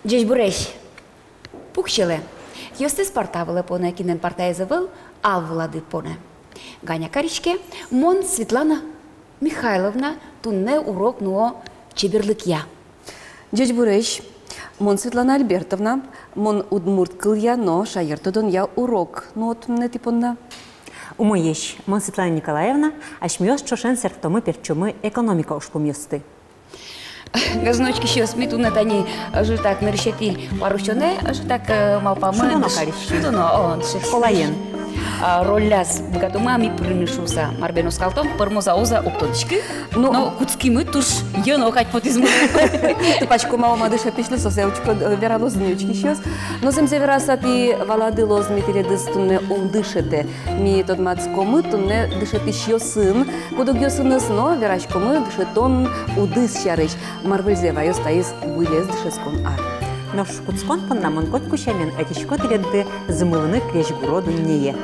Dzieci Bureș, Pucșele, este spartavălă până când în partea zăvăl, alvăla de până. Gania Carișche, Mon Svetlana Mihailovna, tu ne urok nu Cibirlăchia. Dzieci Bureș, Mon Svetlana Albertovna, Mon Udmurt Câlia, no, Шаертодон я урок, ну от не типонна. Умоєш, Мон Світлана Ніколаївна, а шміос чошен серптоми перчоми економіка ушпом'юсти. Газночки ще сміту на тані, аж так нарішати парущоне, аж так малпами. Що воно каріш? Що воно, Колаєн. Роляс богатумами принешуса Марбено скалтом, пармозауза оптодички, но куцкими туш йоно хать потизму. Ты пачку мало мадыша пишли сосеучко вералоз нючки щас. Но зем севераса ти валадилоз ми теледыстунне умдышете. Ми тот мацкомы тунне дышети щосын. Кудук йосыныс, но верачкомы дышетон удыс щарыш. Марвельзева йостаис вылез дышескон ар. Нож куцкон панна мон кот кушамен, этишко теледды змылыны креш буроду нее.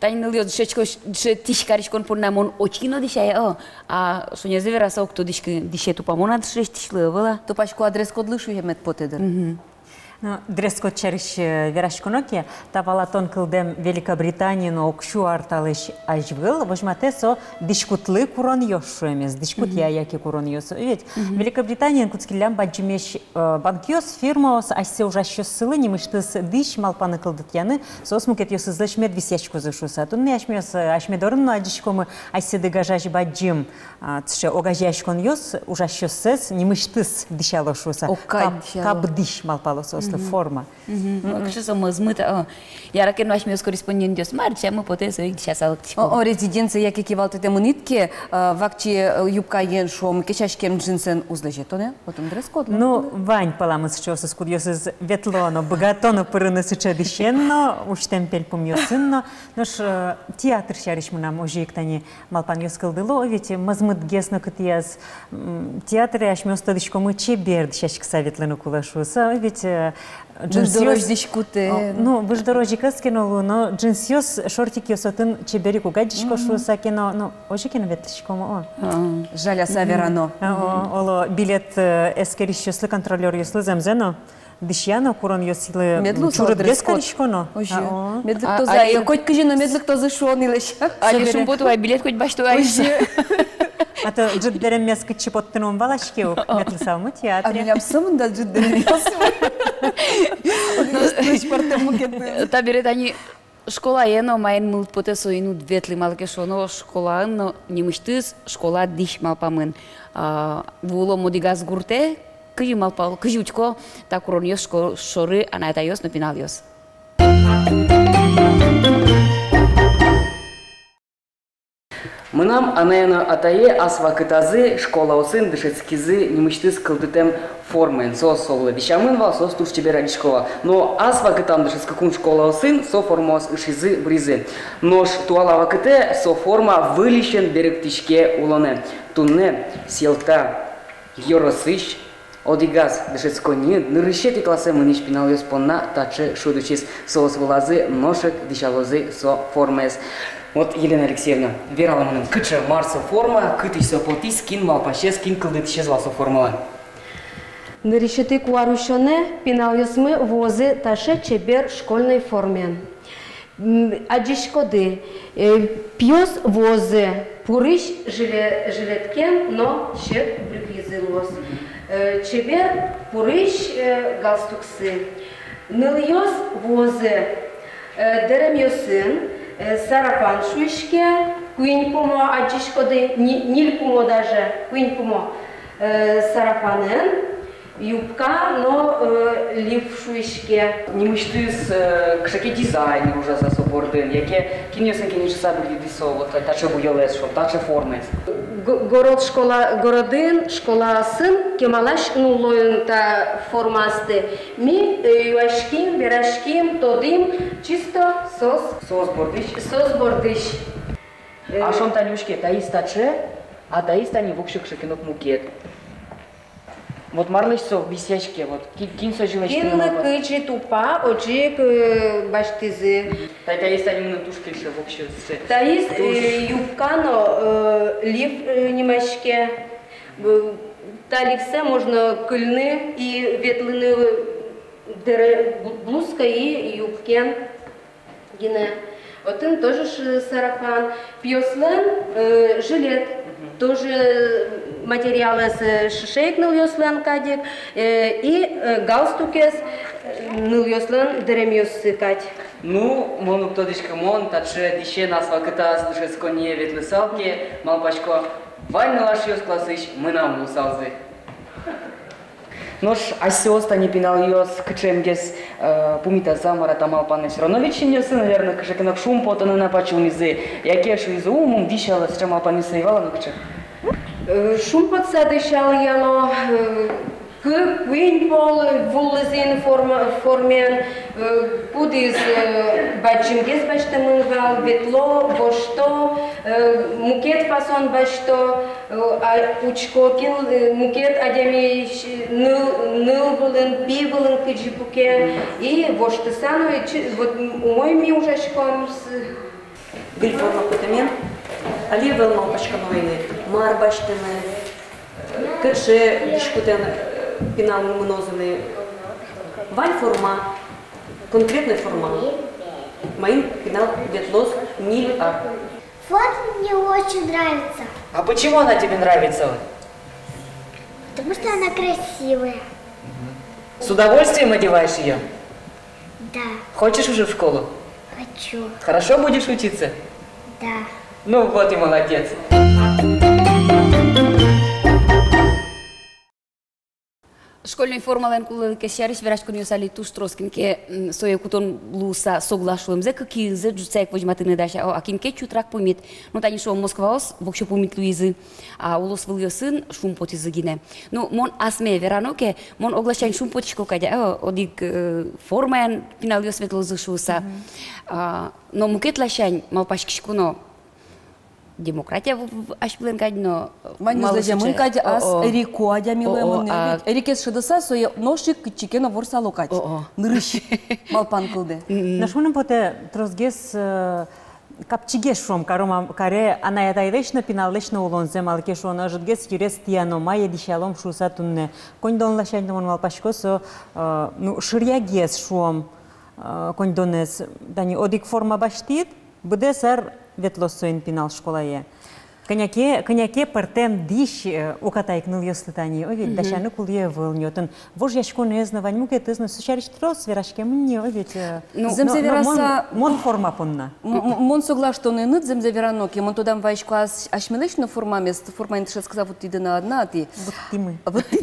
Tani nilio dishechko tishkarishkon purnamon ochino dishaya a sonia zeverasa okto dishetu pamona dishetishlevela. Топачку адрес код лышу емет потедер. Ну, дрес-код череш верашконоки, тавала тонкылдем Великобритании, но окшу арталыш ажвыл, возьмате со дишкутлы курон йошу эмес, дишкут яки курон йосу. Ведь Великобритания куцкилям баджимеш банкиос фирмаос асе ужаще сылы, немыштыс диш малпаны кылдытяны, сосмукет йосызлыш медвисячку зашуса. Тун не ашмес ашмедорын, но аджишкомы асе дыгажаж баджим, тше огажяшкон йос ужаще сес, немыштыс дишалошуса. Каб диш малпалосос. Форма. Что за мазмыта? Я ракен ваш мёс корреспондентёс Марча, мы потом своих сейчас алктичко. О резиденция, як кивал те монитки, вакчи юбка ен шом, кешашкем джинсен узлежет, то не? Потом дрес-код. Ну, Вань паламыз чёсы скудьёсыз ветлоно, богатоно пырынысы чадышенно, уж темпель помьёсынно. Нож театр шариш мы нам уже иктани малпан ёскылдыло, ведь мазмыт гесно кытияз театры ашмёс тадышко мы чеберд шашк саветлыну кулашуса, ведь Джинсиос дишкуте. Ну, вы же дорожи каскино, но джинсиос шортики осотын чеберику гадишко шуса кино, ну, ожи кино ветришко мо. Жаля саверано. Оло билет эскеришчослы контролер ёслы земзено. Дишьяно курон ёсилы чуры дрескоришко но. Ожи. Медлик то за, я коть кажино медлик то за шон илеш. Али шумпоту ай билет хоть башто айши. А то джиддерем мяско чепоттыном балашки у метлсалмы театре. А меня самында джиддерем Та берет они школа ено майен мулт поте соину ветли малке шоно школа но немыштыз школа диш малпамын. Вуло модигаз гурте кыжи малпал кыжучко та курон ёс шоры анайта ёс но пинал ёс. Мынам анаяна атае асва кытазы школа осын дышецкизы немыштыз кылдытем формен со солы дишамын вал со стуш чебералишкова. Но асва кытам дышецкакун школа осын со формос ышизы бризы. Нож туалава кыте со форма вылищен беректишке улоне. Тунне селта йоросыш одигаз дышецкони нырышети классе мыниш пинал ёспонна тачы шудучис соос вылазы ношек дишалозы со формес. Вот, Елена Алексеевна, верала мынын кычы марса форма, кытыш сопотис, кин малпаше, кин кылдыт исчезласа формала. Ныришети куарушоне пиналюсмы возы таше чебер школьной форме. Аджишкоды пьёс возы пурыш жилеткен, но шет брюквизылос. Чебер пурыш галстуксы. Ныльёс возы деремьёсын, сарафан шуишке, куин пумо аджишкоды, ниль пумо даже, куин пумо сарафанен, юбка, но лиф шуишке. Немыштыз кшаке дизайнер уже за собордын, яке киньёсын киньёшы сабили дисо, вот таче буйолес шо, таче формес. Город школа, городын, школа сын, кемалаш нулоин та формасты. Ми юашким, берашким, тодим, чисто сос. Сос бордыш. Сос бордыш. А шон талюшке, таис таче, а таис тани вукшик шакинок мукет. Вот марлыш со висячке, вот кин со жилочки. Кин кычи тупа, очик баштизы. Таис тани мны тушки ше вукши. Таис юбкано лиф немашке. Та лифсе можно кыльны и ветлыны блузка и юбкен. Гине. Отын тоже сарафан. Пьёслен жилет. Тоже материалы с шишек ныльёслен кадик. И галстукес ныльёслен деремьёсы кать. Ну, мону ктодышка мон, таче дише нас вакыта с душесконе ветлысалки, малпачко, вань налаш ёс классыш, мы нам лусалзы. Нож асёста не пинал ёс кычемгес пумита замара тамал панеш. Роновичин ёсы, наверное, кышакинок шум потаны на пачумизы. Яке шу из умум дишала с чамал паниса ивала на кыча? Шум подса дышал яло. Куинпол вуллезин формен, пудиз бачимгес баштамынвал, ветло, бошто, мукет фасон башто, учко кил мукет адями ныл былын, пи былын кыджипуке, и бошты сану, вот мой ми ужашком. гель форма путемен, али велма пачкановины, марбаштины, кэше дишкутен пинал мнозины, валь форма, конкретная форма. Моим пинал ветлос миль ар. Вот мне очень нравится, А почему она тебе нравится? потому что она красивая. С удовольствием одеваешь ее? Да, Хочешь уже в школу? хочу. Хорошо будешь учиться? Да. Ну вот и молодец. Школьный формален кулы кешериш верашкон юсали туш троскинке сое кутон луса соглашуем за какие за джуцек возьматыны даша а кинке чутрак помит ну тани шо Москваос вообще помит Луизы а улос был ее сын шумпоти загине ну мон асме вераноке мон оглашайн шумпотичко кадя одик формен пинал ее светло зашуса но мукет лашайн малпашкишкуно демократия в ашпленкадно Вань зажамын кади ас Эрико адямилемын. Эрикес шыдыса сое ношик кичикена ворсало кач. Нырыш малпан кылды. Нашунем поте трозгес капчигеш шом каре анаятайдешна пиналдешна улонзе малкешона ждгес юрес тияно мая дишалом шуса тунне кондон лашайномон малпашкосо ну ширягес шом кондонес дани одик форма баштит будесар ветлосоин пинал школае. Коняке партем диш укатайк ныл ёстытани, овет дашаны кулие вылнётын. Вож яшко не знавань муке тызны сушариш трос верашке мне овет. Земзе вераса мон форма понна. Мон соглашtoны ныт земзе вераноки, мон тудам вайшко ашмелешно форма мест, форма интше сказав вот иде на одна, ти. Вот ты мы. Вот ты.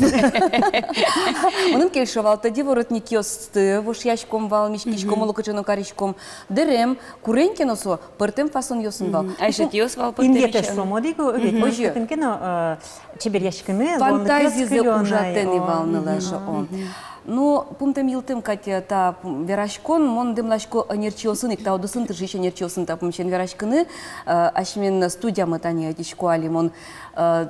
Онын келшовал, тоді воротник ёсты, вож яшком вал, мишкишком, олокачено каришком, дерем, куренькеносо, партем фасон ёсын вал. а еще тиос вал Индиете шомодиго овет. Ой, тенкено чебер яшкыны, Фантазизе ужатени валнылаша он. Ну, пунктом илтым, Катя, та верашкон, мон демлашко нерчиосын, и та одусын, ты же еще нерчиосын, та помчен верашкыны, ашмен студия матания тишко али, мон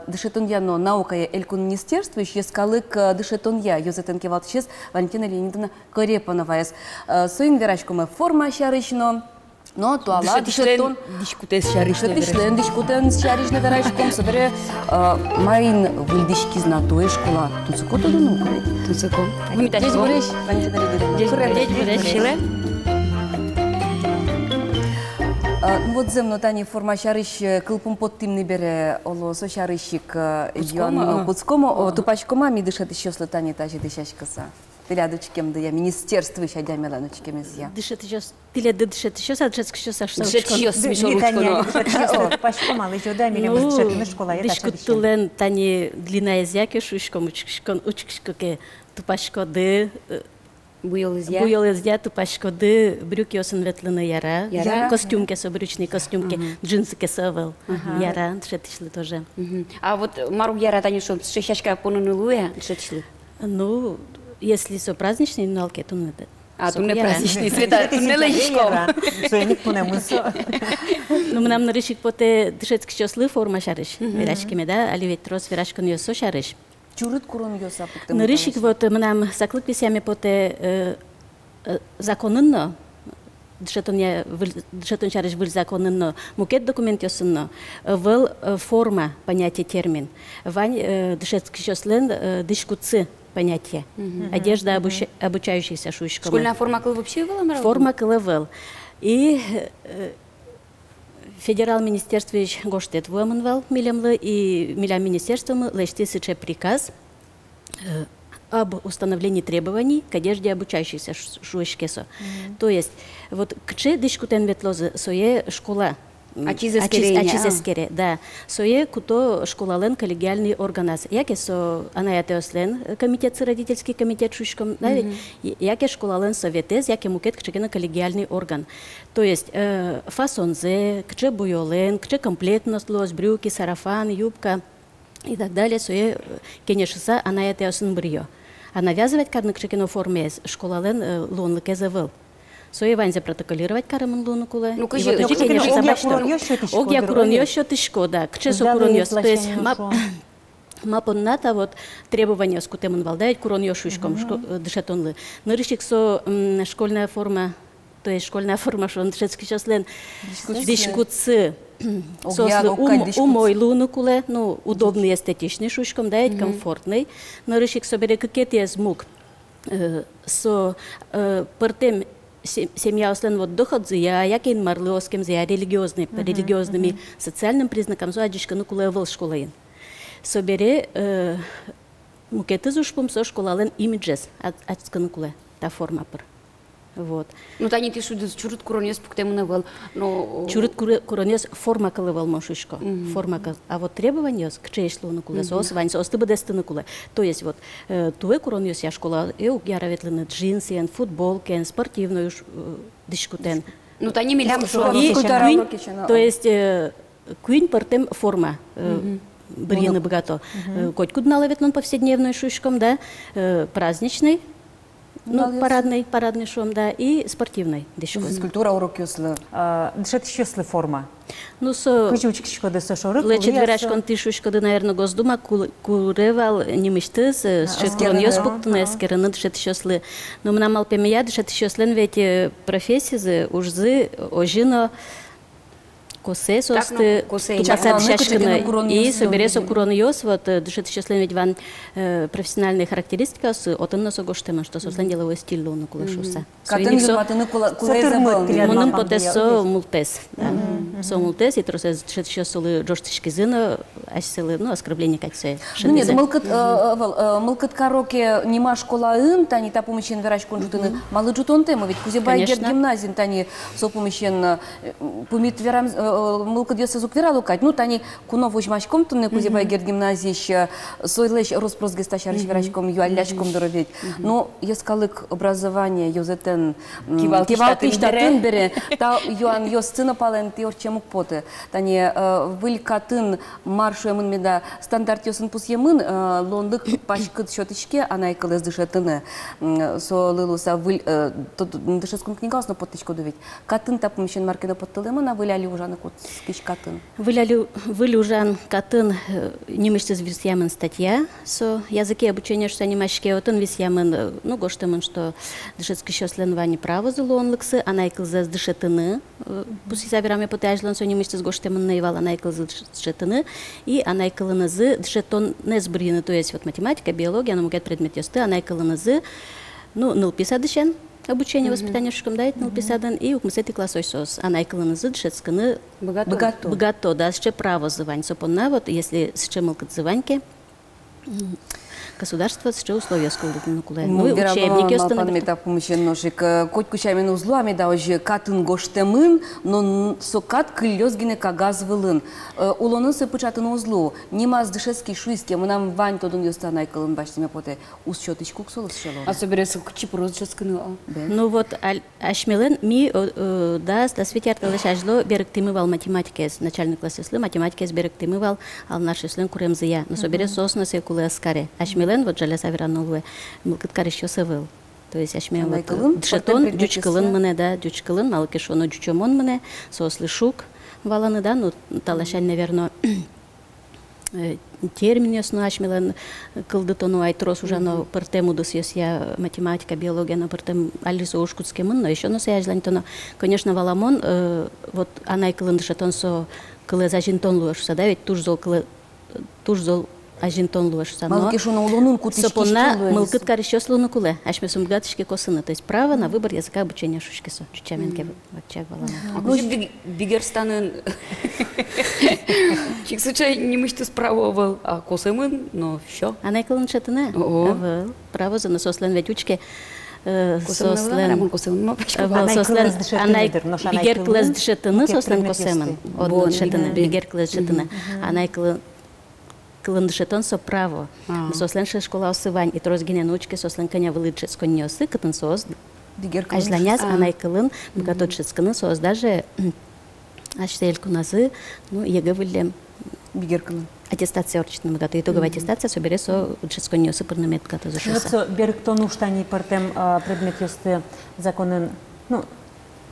дышетонья, но наука элькун министерство, еще скалык дышетонья, юзетенке валтчес, Валентина Леонидовна Корепанова, соин верашко мы форма шарышно, но туала дышетон... дискутес шаришно Дышетлен дискутен шаришно верашком, собере майн выльдишки знатоя школа. Тут закото да нукрет. Тусако Здесь будешь, Валентина Леонидовна? Вот земно тани форма шариш кылпум подтимни бере оло со шаришик Йоан Пуцкомо, тупачкома ми дышет еще слетани тажи дышашкаса. Тилядочкем да я министерство еще дямеланочкем из я. Дышит еще, дышит еще, саджет еще, сашта. дышет еще смешно ручку Пашкомал еще да милем дышет на школа. Дышкут тулен тани длина языки шушком учкшке тупашко ды. буйол Буйол тупашко ды брюки осын ветлена яра. Костюмки собрючные костюмки, джинсы кесовел яра. Дышит еще тоже. а вот мару яра тани шо шешашка понунулуя дышет. Ну, если все праздничные налки, то надо. А тут не праздничный света, тут не лежишком. Ну, нам нарышик поте дышет счастливый форма шариш. Верашками, да, али ведь трос верашкон ёсо шариш. Чурит курон ёса пуктем. Нарышик вот нам заклык писями поте законно. Дышетон шариш был законно. Мукет документ ёсынно. Вел форма понятие термин. Вань дышет счастлен дышкутцы. Понятие. Одежда обучающихся шушкам. Школьная форма кыл вообще была мировая? Форма кылывел. И федерал министерство гоштет выманвал милемлы и милям министерством лештисыче приказ об установлении требований к одежде обучающихся шушкесо. То есть вот кче дышкутен ветлозы сое школа. Ачизескере, да. Сое куто школален коллегиальный органаз. Яке со анаятеослен комитет, родительский комитет шушком, да, яке школален советез, яке мукет кчегена коллегиальный орган. То есть фасонзе, кче буйолен, кче комплектность лос, брюки, сарафан, юбка и так далее. Сое кенешиса анаятеослен брио. А навязывать карны кчегена форме школален лонлыке завыл. Соеванзе протоколировать карамын луну кулы. Ну, и вот уже, конечно, забачно. Огья курон ёсё тышко, да. Кчесо курон ёсо. То есть мапонната вот требования скутемын валдает курон ёшушком дышатонлы. Нарышик со школьная форма то есть школьная форма, что он дышецкий числен Дишкутцы. дишкутцы. Огяр, Сослы окай дишкутцы. умойлуну куле, ну, удобный, эстетичный шушком, да, и комфортный. Но решик собере какие я смог. Со портем семья ослен вот доход я якин марлеоским за религиозными социальным признаком со адишка ну куле вол школаин. Собере мукеты зушпум со школален имиджес адскану куле та форма пар. Вот. Ну, та не ти шуды чурут куронес пуктему навел, но... Чурит куронес форма калывал мошишко. Форма кал. А вот требования к чейшлу на куле, соос вань, соос ты будешь на куле. То есть вот туе куронес я школа, я раветлена джинсы, футболки, спортивную дискутен. Ну, та не милям, И что... куин, то есть куин портем форма. Брина богато. Коть кудна ловит повседневную шушком, да, праздничный. Ну, парадный шум, да, и спортивный. Физкультура уроки ослы. Дышать еще сли форма. Ну, со... Кучучки шкоды со шоры. Лечит верашкон тишушка, да, наверное, Госдума куревал немыштыз, шкурон йоспуктуна эскераны дышать еще сли. Но мы намал пемия дышать еще слен, ведь профессии ужзы, ожино, косе, состы, часадшашкина, и соберется курон йос, вот, дышать еще слен, ведь ван профессиональные характеристики, отын носо гоштема, что сослен деловой стиль луну кулашуса. Катын юрматыны кулезабыл. Мунам потесо мултес. Со мултес, и трос дышать еще солы джоштышки зына, асилы, ну, оскорбление катсе. Ну нет, мылкат кароке нема школа им, тани та помещен верачкон жутыны, малы жутон тема, ведь кузе байгет гимназин, тани со помещен помит верам, мылкат ёса зук вера лукать, ну тани кунов ужмачком тунны кузе байгет гимназиш, сойлеш роспросге стащарыш верачком, юалячком дороветь. Но ескалык образование, ёзетен кивалки штатын бере, та юан ёс цына пален ти орчемук поты, тани вылькатын маршу емын меда стандарт ёсын пус емын лондык пачкыт счетычке анайкылыз дышетыны со лылуса выль дышескун книга осно поттычко доведь. Катын тапым еще маркина поттылымын, а выляли ужаны кот скич катын. Выли ужан катын немыштыз висьямын статья со языке обучения что анимашке отын висьямын, ну гоштымын, что дышецкий счёслен вани право зулонлыксы, анайкылзыз дышетыны, пусть забираме потяжлан со немыштыз гоштымын наивал анайкылзыз дышетыны, и анайкылынызы дышетон незбрины, то есть вот математика, биология, она могет предмет ёсты, анайкылынызы, ну, нылписа дышен, обучение, воспитание шком дает нылписадан, и укмысети классой сос, анайкылынызы дышецканы богато, да, ще право зывань, сопонна, вот, если ще мылкат зываньки, государство ще условия сколдытын кулай. Ну, учебники установили. Пан помещен ножик. Коть кучамен узлами, да, уже катын гоштемын, но сокат кылёзгине кагаз вылын. Улонын сыпычатын узлу. Нимаз дышецкий шуйски, мы нам вань тодун ёстанай кылын баштиме поте. Уз чётычку ксолы сшело. А соберется кучи просто дышецканы. Ну вот, ашмелен ми, да, светярталыш ажло беректимывал математики, начальный класс ислы, математики беректимывал, ал наш ислын куремзыя. Но собере сосно се кулы аскаре. Ашмелен вот жаля саверановые мылкыткар еще сывыл. То есть ашмелен вот дшетон дючкылын мыне, да, дючкылын, малыкешоно дючомон мыне, сослы шук валаны, да, ну талашань, наверное, термин ясно ашмелен кылдытону айтрос уже на партему дос я математика, биология на партем алисо ушкутске мын, но еще на саяжлань то, конечно, валамон вот анайкылын дшетон со кылы зажинтон луэшса, да, ведь туж зол ажинтон луэшса. Малкешоно улонун кутички сопона мылкыткар еще слуну куле, ашмесум гатышки косыны, то есть право на выбор языка обучения шушкисо, чучаменке ватчак валана. А кучи бигерстанын чик случай не мышты справа, а косымын, но все. А найкылын шатыны? Право за насослен ветючки. Сослен бигер класс дшетыны сослен косемын. Одно дшетыны, бигер класс дшетыны. А найкылын дшетон со право. Сослен школа осывань и трозгине научки сослен коня вылычет с коньосы, катын сос. Ажланяс, а найкылын богатот шетсканы сос даже аштельку назы, ну, егэ вылем. Бигерканы. Аттестация орчитна богато. Итоговая аттестация собере со шетсконьосы парнамет като зашоса. Беректон уштани партем предмет ёсты законен, ну,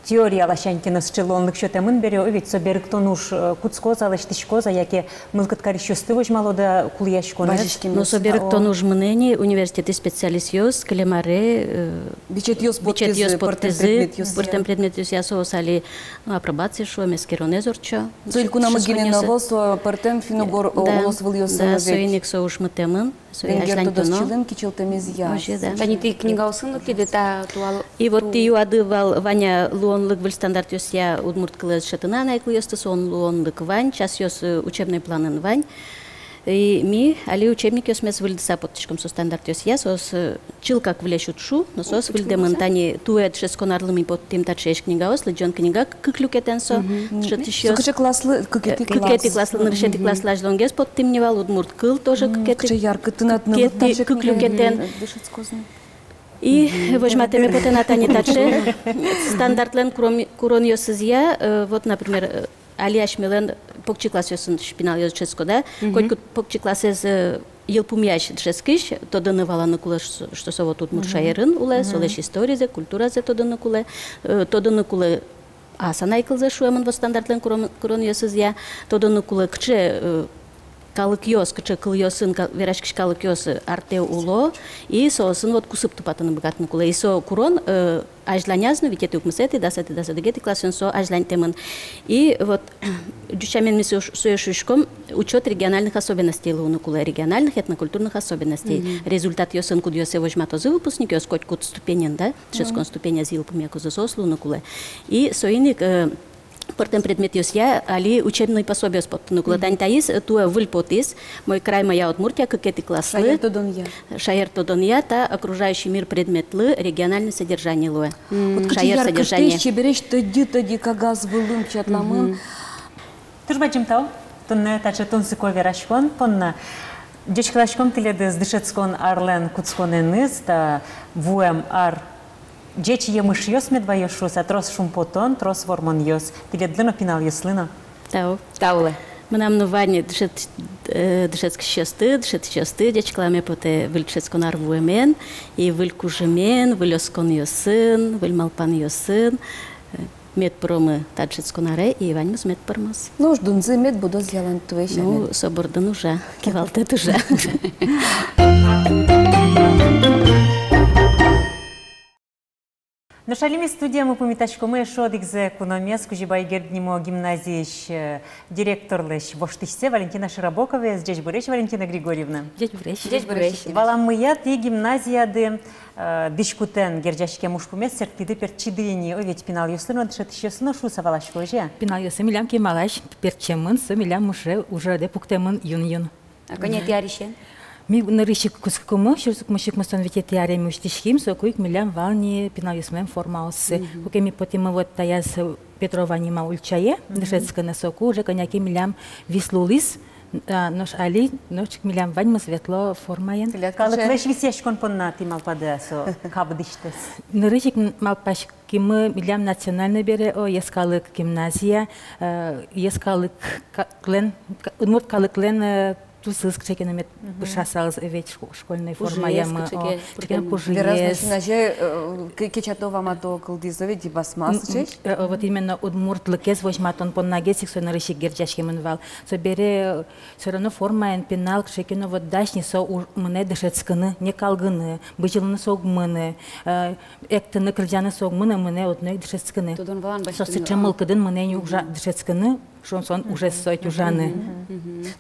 теория лашанькина счелонлык що темин бере овіт соберик тонуш куцкоза лештишкоза, яке мылкыткари шосты вожмалода кулияшконес. Но соберик тонуш мнение университеты специалист клемаре Бичет йос портезы портем предмет юс ясо сали апробация шо мескеронезорчо. Цельку на магине навоз портем финогор олос выл йос. Да, соиник со уж мытемын. Они ты книга усынлык лиде та туал. И вот ты адывал Ваня луонлык в стандарт ёс я удмурт класс шатына найклы ёсты сон луонлык Вань, час ёс учебный план Вань. И ми али учебник ёс мес выльдыса подтишком со стандарт ёс я сос чил как влещут шу, но сос выльдемын тани туэт шесконарлыми под тем тачеш книга ос лыджон книга кыклюкетен со шатиш ёс. Кыкче класслы кыкети класслы ныршети класс лажлонгес под тем невал удмурт кыл тоже кыкети. Кыкче ярко тынат на кыклюкетен. И возьматыми потенатани таче стандартлен курон ёсызя, вот, например, Алияш Милен покчи класс ёсын шпинал ёс ческо, да? Койку покчи класс из елпумяш ческиш, то донывала на куле, что со вот тут муршаерын уле, солеш история, культура за то доныкуле, асанайкыл за шуемын вот стандартлен курон ёсызя, то доныкуле кче калык ёс, кче кыл ёсын, верашкиш калык ёс арте уло, и сосын вот кусып тупатын богатны куле, и со курон ажланязны, ведь это укмысеты, дасеты геты классен со ажлань темын. И вот дючамен мису суешушком учет региональных особенностей луну куле, региональных этнокультурных особенностей. Результат ёсын куд ёсе вожматозы выпускник, ёс код ступенен, да, шескон ступеня зил помяку засос луну куле. И соиник портем предмет я, али учебный пособие спотту нукладань таис, туа выльпотис, мой край моя Удмуртия, как эти классы. Шаер тодонья, та окружающий мир предмет лы, региональное содержание луэ. Шаер содержание. Чебереш тоди кагаз вылым чатламын. Тужба чимтау, тунне таче тунсыко верашкон, понна. Дечклашком тиледы сдышецкон арлен куцконеныз, та вуэм ар Джечи емыш ёс медва ёшус, а трос шумпотон, трос вормон ёс. Тиледлыно пинал ёслыно? Тау. Тауле. Мы нам на ванне дышецк счасты, дечкламе поте выльчецкон арвуемен, и вылькужемен, вылёскон ёсын, выльмалпан ёсын, медпромы таджецкон аре, и ваньмыз медпромыз. Ну, ждунзы мед буду сделан туэшен. Ну, собордан уже, кивалтет уже. На шалими студия мы помитачко мы шодик за экономия скужиба игерднимо гимназиеш директор леш воштишсе Валентина Широбокова, здесь буреш Валентина Григорьевна. Здесь буреш. Валам мы и гимназия де дишкутен герджашке мушпумес сертиды перчидыни овет пинал юслыно дышетишесно шу савалашко же. Пинал юсы милям кемалаш перчемын со милям уже де пуктемын юн. А конец яришен. Ми нарышик кускумы, шурсук мушик мусон вететиаре муштишхим, сокуик милям вални пинаюсмем формаусы. Кукеми потимы вот таяс Петрова нима ульчае, дышецка на соку, уже коняки милям вислулис, нож али, ножик милям ваньма светло формаен. Калык леш висешкон понна тимал падесо, кабдиштес. Нарышик малпашкимы милям национальный бере, о ескалык гимназия, ескалык клен, удмурт калык клен, Тусыз кчекенемет бышасалыз эвет школьной формаемы. Вероятно, кечатова мато кылдизове дибасмас чеш. Вот именно удмуртлыкез возьматон поннагесик со нарышик герджашкемен вал. Со бере все равно формаен пенал кчекено вот дашни со мне дышецканы, не калгыны, бычылны согмыны, эктыны кырджаны согмыны, мне одной дышецканы. Со сычемыл кыдын мне не уже дышецканы, шонсон уже сойт ужаны.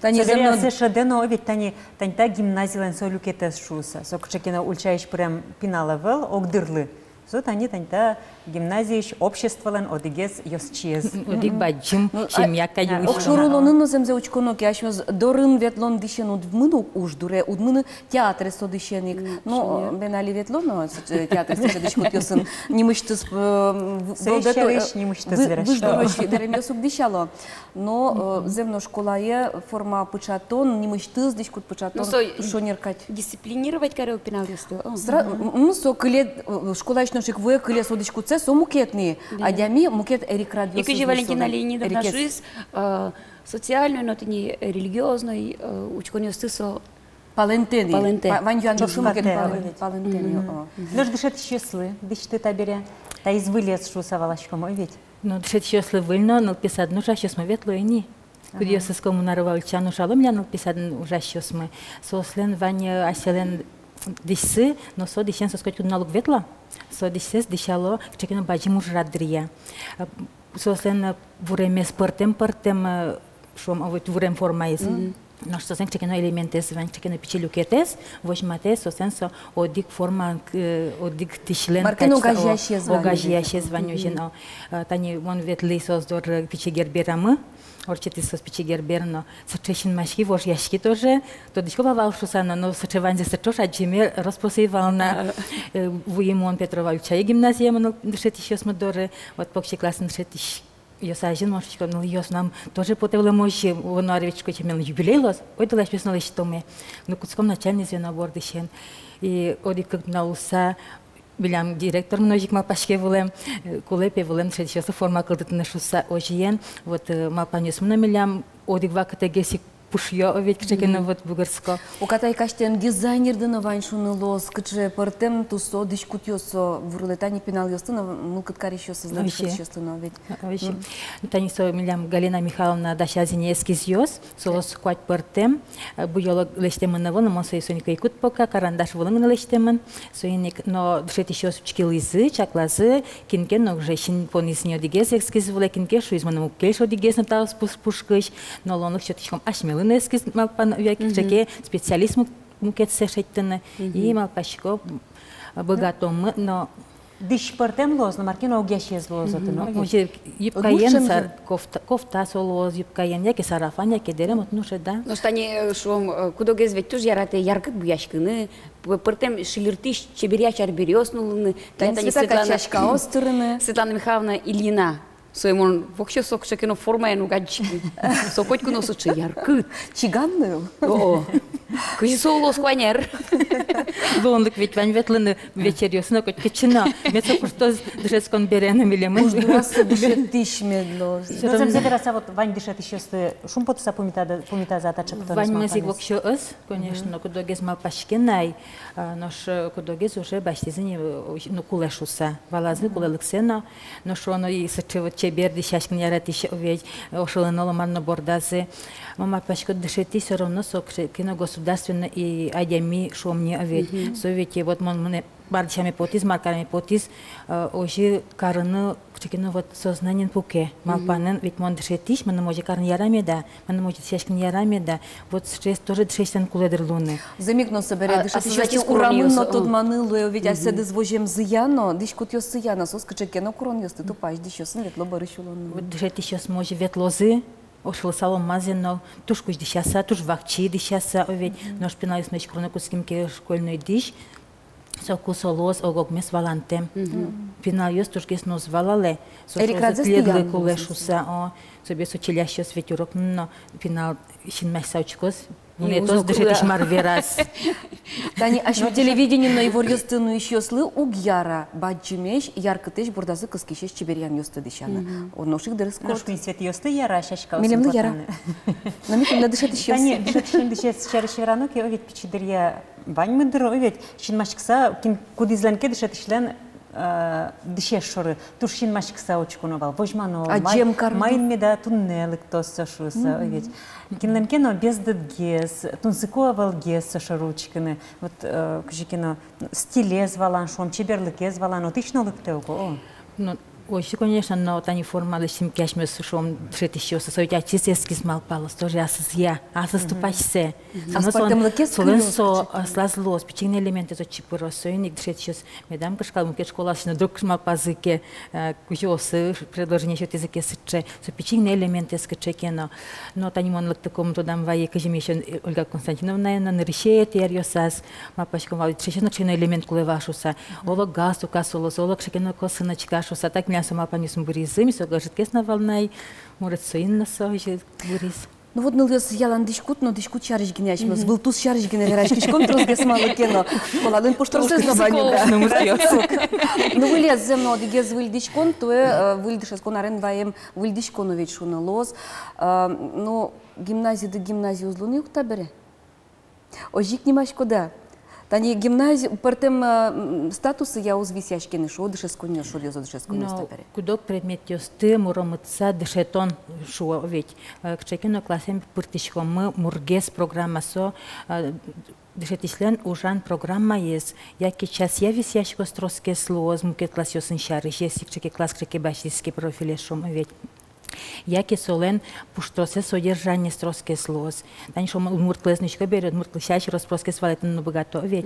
Соберется шадено, ведь та гимназия солюкетес шуса. Сокчекина ульчаешь прям пиналавел, огдырлы. Зот они та гимназия обществолен одигес ёсчез. Одиг баджим, семья каюш. Окшурулонын ноземзе учконо кяшмез дорын ветлон дишен удмыну уждуре, удмыны театре со дишеник. Но бенали ветлон театре со дишкут ёсын немыштыз выждурочи деремёсук дишало. Но земно школае форма пычатон, немыштыз дишкут пычатон тушонеркать. Дисциплинировать карел пинал ёсты. Ну, со кыле школа ношик вуе кыле со дишкутсе со мукетни, а дями мукет эрик радио. И кажи Валентина Леонидовна жизнь социальную, но не религиозную, учкон ёсты со Палентени. Паленте. Ваньян дошумакен Палентени. палентени. Лёш дышет щеслы, дышты табере. Та из вылез шуса валашком, ой ведь. Ну, дышать еще выльно, но писать, ну, жаще мы ветло и не. Куда с кому нарывалчану шалом, я писать жаще мы. Сослен Ваня Аселен дишсы, но со дишен соскочу налог ветла. Со дишсес дишало, чекину баджи мужрадрия. Сослен вуреме спортем, шум, а вот вурем формаиз. Но что sen чекину элементы звань, чекину печелюкетес, возьмате, сослен со одик форма, одик тишлен. Маркину огажящее звань. Огажящее звань уже, но тани вон ветли создор печегерберамы. Орчети с печегерберно, сочещен машки, вож яшки тоже, то дичкова валшусана, но сочеванзе сочош, а джемер распосывал на Вуемон Петрова Чай гимназия, но дышать еще смотры, вот покче классно дышать я сажен, может, ну, ее нам тоже потевало мощи, в Норвичку, чем он юбилей лос, ой, то лишь писнули, что мы, ну, куском начальный звено бордыщен, и оди как на уса, Билям директор множик малпашке волем, кулепе волем, что сейчас форма кладет на шуса ожиен, вот малпанес мна милям, одик вакате гесик пушьё, ведь кчекено вот бугарско. У катай каштен дизайнер дена ваншуны лос, кче портем тусо дискутиосо вурлетани пенал ёстына, мулкаткар еще создать ёстына ведь. Вообще. Тани со милям Галина Михайловна дашазине эскизиос, сос квать портем, буйолог лештемен на вон, монсой соника икут пока, карандаш волын лештемен, соиник, но дышет еще чкилизы, чаклазы, кинкен, но женщин пониснё дигес эскиз воле кинке, шуизманому кельшо дигес на таус пушкыш, но лонок чотичком ашмелы эскиз малпан веки чеке специалист мукет сешеттене и малпашко богатом, но Диш портем лоз, но Маркино огящез лоз, ну, може юбкаен сар кофта солоз, юбкаен яки сарафан яки дерем от нуше да. Но стане шум кудогез ведь тоже ярате яркат буяшкыны, портем шилиртиш чеберячар берёснулыны, тани Светлана острыны. Светлана Михайловна Ильина. Соемон вообще сок шакино форма ену гадчики. Сокотку носочи яркыт. Чиганную? О, кыжи соулос кванер. Лонлык ведь вань ветлыны вечерёсына кот кичина. Мецо просто дышескон берены милемын. Уждурасы дышет тысяч медло. Но зам забираться вот Вань дышет еще с шум потуса помита за тача потом. Вань мезик вообще ос, конечно, кудогез малпашкенай, нош кудогез уже баштизини ну кулешуса. Валазы кулелыксена, но шо оно и сочево чеберди шашкин яратиш овеж ошелоноло марно бордазы. Мама пашко дышети все равно сок кино государственно и адями шо мне овеж. Совете вот мне бардичами потис, маркарами потис, ожи карыны кчекино вот сознаниен пуке. Малпанен ведь мон дышетиш, мана може карн яраме да, мана може шашкин яраме да. Вот стресс тоже дышестен куледер луны. Замикно собере дышет еще курамын, но тот маныло, ведь аседы звожем зияно, дышкут ёс зияно, сос кчекено курон ёс, ты тупаш, дышёсын ветло барышулон. Вот дышет еще сможе ветлозы. Ошел салом мазено, тушку дышаса, туш вакчи дышаса, ведь наш пеналис меч кронокуским ке школьный дыш. Сокусолос огогмес валантем. Пинайос тушкес нос валале. Следлы кулешуса, о, собе сочелящий светюрок, но пинал шинмесаучкос. Не то сдышит марверас. Тани, аж в телевидении на его рёстыну еще слы угьяра, баджимеш, яркотеш, бурдазы кыскишеш чеберьян ёсты дышана. Он ношик дырыскот. Ношкин свет ёсты яра, шашка. Милемлы яра. На микин на дышит еще. Тани, дышит шин дышет шарыш веранок, я ведь пичидырья Вань мыдыр, ведь шин машкса, кин кудизленке дышет ишлен дышеш шоры, туш шин машкса очкуновал, вожмано, майын меда туннелык тоса шуса, ведь. Кинленкено без дедгез, тунсыковал гез шаручкины, вот кжикино стилез валан шом, чеберлыкез валан, отычнолык теуго. Ой, конечно, но тани формалы симкяшмес шом дышет еще со своей чистецкий смал палос, тоже асызья, асыступайся. А спортем лыкез солнцо слазлос, печенные элементы за чипурос, союник дышет сейчас, медам кашкал, мукет школа, сина друг шмал пазыке, кужосы, предложение еще языке сыче, со печенные элементы скачекено, но тани мон лык таком тудам вае, кажем еще Ольга Константиновна, на решет ярьосас, мапашком вали трешено членный элемент кулевашуса, олог гасу касолос, олог шекено косыночка шуса, так меня сама понесу буризы, мисо гажет кесна волнай, может соинна сожит буриз. Ну вот ныльёс ялан дышкут, но дышкут чарыш гинячмыз, был туз чарыш гинераш, кишком трозгес малы кено. Поладын поштурсыз забанюда. Ну вылез земно дигез выль дышкон, то выль дышескон арен ваем выль дышкону ведь шуны лоз. Ну гимназия да гимназия узлуны юкта бере. Ожик немашкода. Тани гимназия, партем статусы я узвисяшкины, шо дышескуне, шо лезо дышескуне стабере. Кудок предмет ёсты, муромытса дышетон шо ведь. К чекину классем пыртышком мы мургес программа со дышетислен ужан программа есть. Яки час я висяшко строске слоз, мукет класс ёсын шары, если чеки класс чеки башистский профиле шо ведь. Яки солен пуштросе содержание строске слоз. Тани шо мурт клезничка берет, мурт клещащий распроске свалетен богато ведь.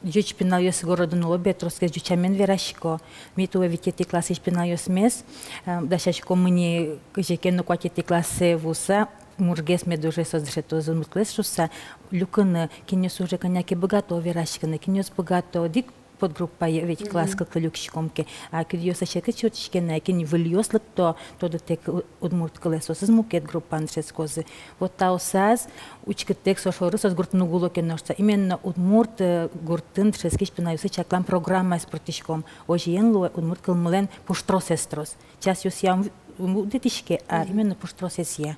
Жуч пинал ёс городу нулобе, троске жучамен верашко. Митуе викети классы пинал ёс мес, дашашко мне кжекен нуквакети классы вуса, мургес медуже создрешето за мурт клесс шуса, люканы, кинёс уже коняки богато верашканы, кинёс богато, дик подгруппа ведь класс как люкшикомки, а кидёс ачека чётчикена, кини выльёс лыкто, тодо тек удмурт колесо, сызмукет группа аншескозы. Вот таусаз, учкет тек сошоры созгуртну гулокеношца. Именно удмурт гуртын шескиш пинаюсы чаклам программа с протишком. Ожиен луэ удмурт кылмылен пуштросестрос. Час ёс ям удетишке, а именно пуштросесья.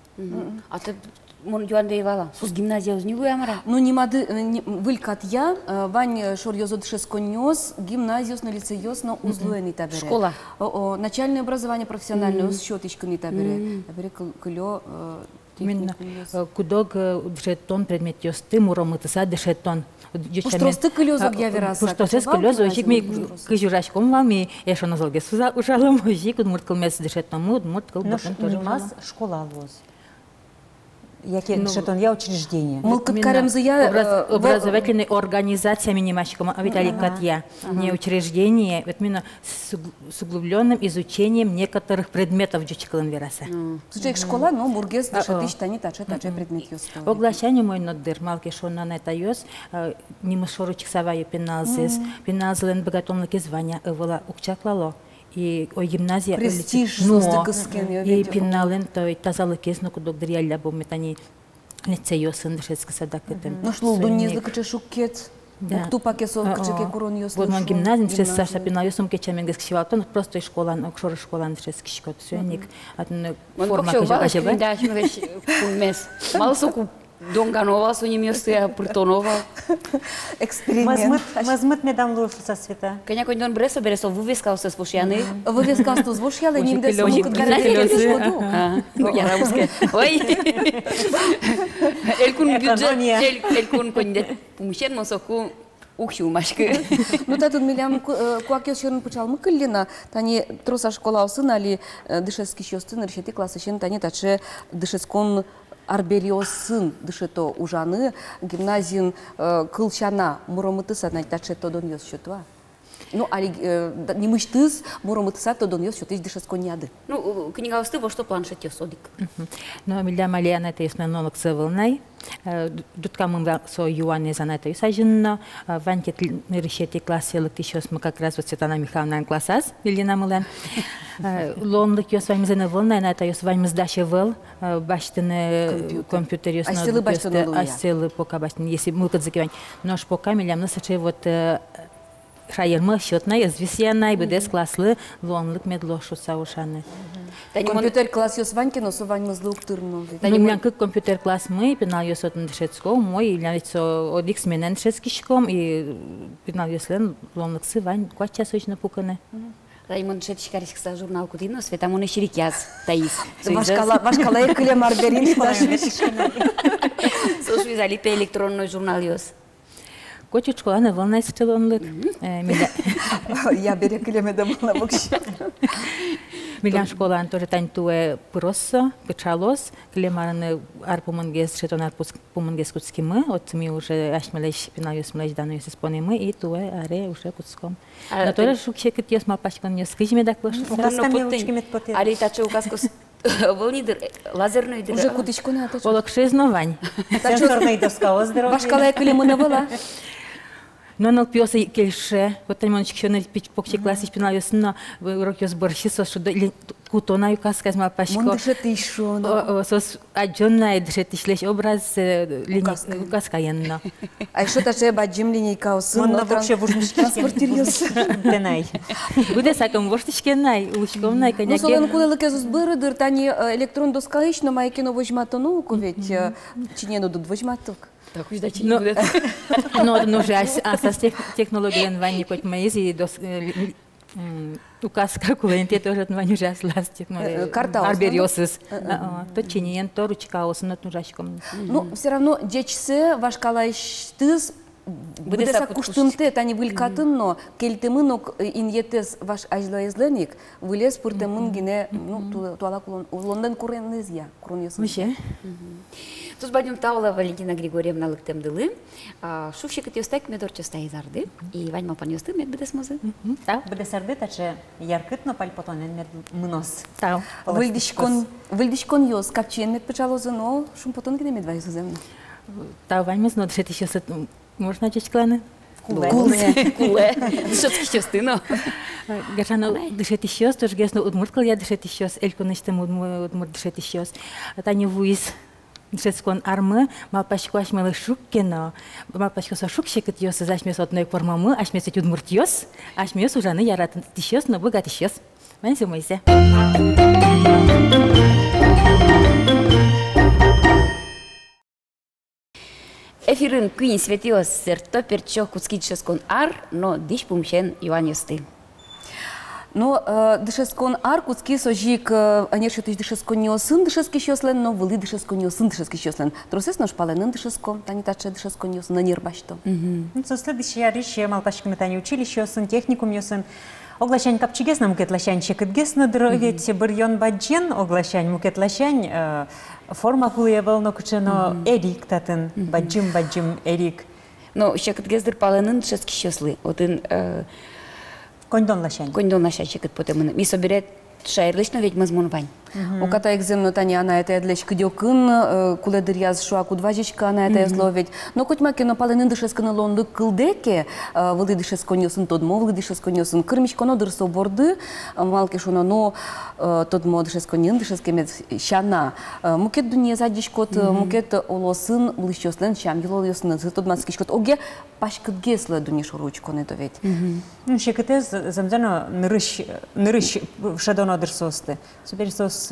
А ты Мон Юан Дейвала, сус гимназия узнигу ямара? Ну, не мады, вылькат я, вань шор ёзод шесконёс, гимназиос на лицеёс на узлуэни табере. Школа. Начальное образование профессиональное, с счёточками табере. Табере кылё Именно кудок дышетон предмет ёсты, муромытыса дышетон. Пуштросты кылёзок я вераса. Пуштросты кылёзок, ожик ми кыжурашком вами, эшо назолге ужалым, ожик удмурт кылмес дышетон, удмурт кыл Ну, бакын тоже. у нас школа лоз. Яке дышетон, я учреждение. Мылкыт каремзы я... Образовательной организациями немашком, а ведь аликат я. Не учреждение, вот именно с углубленным изучением некоторых предметов джучкалым вераса. Слушай, школа, но бургес дышетыш тани таче предмет ёсты. Оглашение мой ноддыр, малки шо на это ёс, не мышоручик саваю пеналзис, пеналзлен богатомлыки звания, ывала укчаклало. И ой гимназия престиж и пенален то и тазалыкес но кудок дриалля бо метани лицеёсын дышецка садакетем. Ну шло до незлы каче шукет. Укту пакесо каче курон ёс. Вот мон гимназия дышец саша пеналёсом кечамен гескшивалтон просто школа, окшор школа дышец кишкот. Сёник атны форма каче ба. Да, шмеш мес. Малсоку Донганова, Сунимёстия, Пуртонова. Эксперимент. Мазмыт медам лушу со света. Коняко дон бресо бересо вывескал се свушяны. Вывескал сто звушяла, не мде Ожик смогут я рабуске. Ой. Элькун бюджет, элькун кондет. Пумшен мосоку ухшу машкы. Ну та тут милям куакес шерн пучал мыкыллина, тани троса школа усын али дышески шёстын решети классы шен тани таче дышескон арбериосын дышето ужаны гимназин кылчана муромытыса таче тодон ёс шётва. Ну, али не мыштыз муромытыса тодон ёс шётыш дышескон яды. Ну, книга усты во что планшет ёсодик. Но милям алиана это яснонолог сывылнай. Дутка мы со юане занято юсажинно, ванкет решети классе лыктишёс мы как раз вот Светлана Михайловна классас, Елена Мылен. Лонлык ёс вами занывылнай, на это ёс вами сдача выл, баштыны компьютер ёс. Айсылы баштыны луя. Айсылы пока баштыны, если мылкат закивань. Но ж пока милям насачай вот шайырмы счётнай, извесьянай, бдес класслы, лонлык медлошу саушаны. Компьютер класс ёс ваньки, но со вань мызлы уктырну. Милям как компьютер класс мы, пинал ёс от дышецком, мой, или от икс менен дышецкишком, и пинал ёс лен лонлыксы вань, квач часочно пуканы. Раймон Шетчикарискса журнал Кудино, Светамоны Ширикяз, Таис. Вашкалай кылем арберин. Слушай, залипе электронный журнал ёс. Кочет школа на волна из лонлык. Я беру кылем это было вообще. Милям школа тоже таньтуе просто, печалос, клемарны арпумангес, шетон арпумангес кутскимы, от ми уже ашмелеш пинаюс млеш дануюс исполнимы, и туе аре уже кутском. Но тоже шукше китьёс малпашкан не скажи так лошадь. Али таче указкос волнидер, лазерный дыр. Уже кутичку на это. Олокше знавань. Сенсорный доска оздоровья. Вашкалай кылем на была. Но он пьёса кельше, вот там он еще на покче классе пинал ясно, урок ёс борщи сос что кутона юкаска с малпашко. Он дышит еще. Сос аджонна дышит шлеш образ юкаска янно. А еще даже баджим линейка усын. Он вообще транспортируёс. Денай. Буде саком воштишкенай, лучком най коняки. Ну солен куда лыкезус бырыдыр, тани электрон доска ищ, но майкино возьмато науку ведь чинену тут возьматок. Так, ждать не будет. Но нужно асас технологиян ванни коть маизи дос указ калкулентия тоже ванни жас лас технология. Карта арбериосис. То чиниен, то ручка осынат нужашком. Ну, все равно дечсе ваш калайштыз Будеса куштынты, тани вылькатын, но кельтемынок иньетес ваш ажлоезленик, вылез пуртемын гине, ну, туала Лондон куренезия, куренезия. Вообще? Тус бадим таула Валентина Григорьевна лыктем дылы, шувшикет ёстек медор чоста изарды, и вань мапан ёсты мед бедес музы. Буде сердита, че яркитно пальпотонен мынос. Тау. Выльдишкон ёс, капчен мед печалозы, но шум потон гине медвай суземно. Тау вань мы знот, шет еще можно начать кланы? Куле. Шотски ёсты, но. Гашано дышит еще, тоже гесно удмурткал я дышит еще, эльку нечтем удмурт дышит еще. Тани вуис дышит скон армы, малпачку ашмелы шуккено, малпачку со шукщикет ёс, ашмес одной формамы, ашмес эти удмурт ёс, ашмес ужаны яратын еще, но богат еще. Вань сумайся. Эфирын күйін светиос серто перчо куцкитшескон ар, но диш пумшен Иван ёсты. Но дышескон ар куцки сожик анерши тыш дышескон ёсын дышески щёслен, но вылы дышескон ёсын дышески щёслен. Тросес нож паленын дышескон, тани таче дышескон ёсын на нербашто. Ну, со следующий ярыш малпашки метани училище ёсын, техникум ёсын. Оглашань капчигес нам кетлашань чекетгес на дровете бырьон баджен, оглашань мукетлашань форма кулиевал, но кучено эрик татын, баджим эрик. Но чекетгездер паленын дышески щёслы. Один Кондон лашань. Кондон лашань чекет потемын. Ми соберет шайрлышно ведь мазмун вань. Оката экземно тани ана это ядлеш кдёкын, куледыр яз шуа кудважичка ана это язловить. Но хоть макено паленын дышесканы лонды кылдеке, вылы дышескон ёсын тодмо, вылы дышескон ёсын кырмичконо дырсо борды, малки шуно, но тодмо дышескон ин дышескемет щана. Мукет дуния задишкот, мукет олосын лыщослен щам елол ёсын, тодманскишкот оге пашкыдгесле дунишо ручконы то ведь. Ну, шекетез замзано нырыш шадоно дырсосты. Соберсос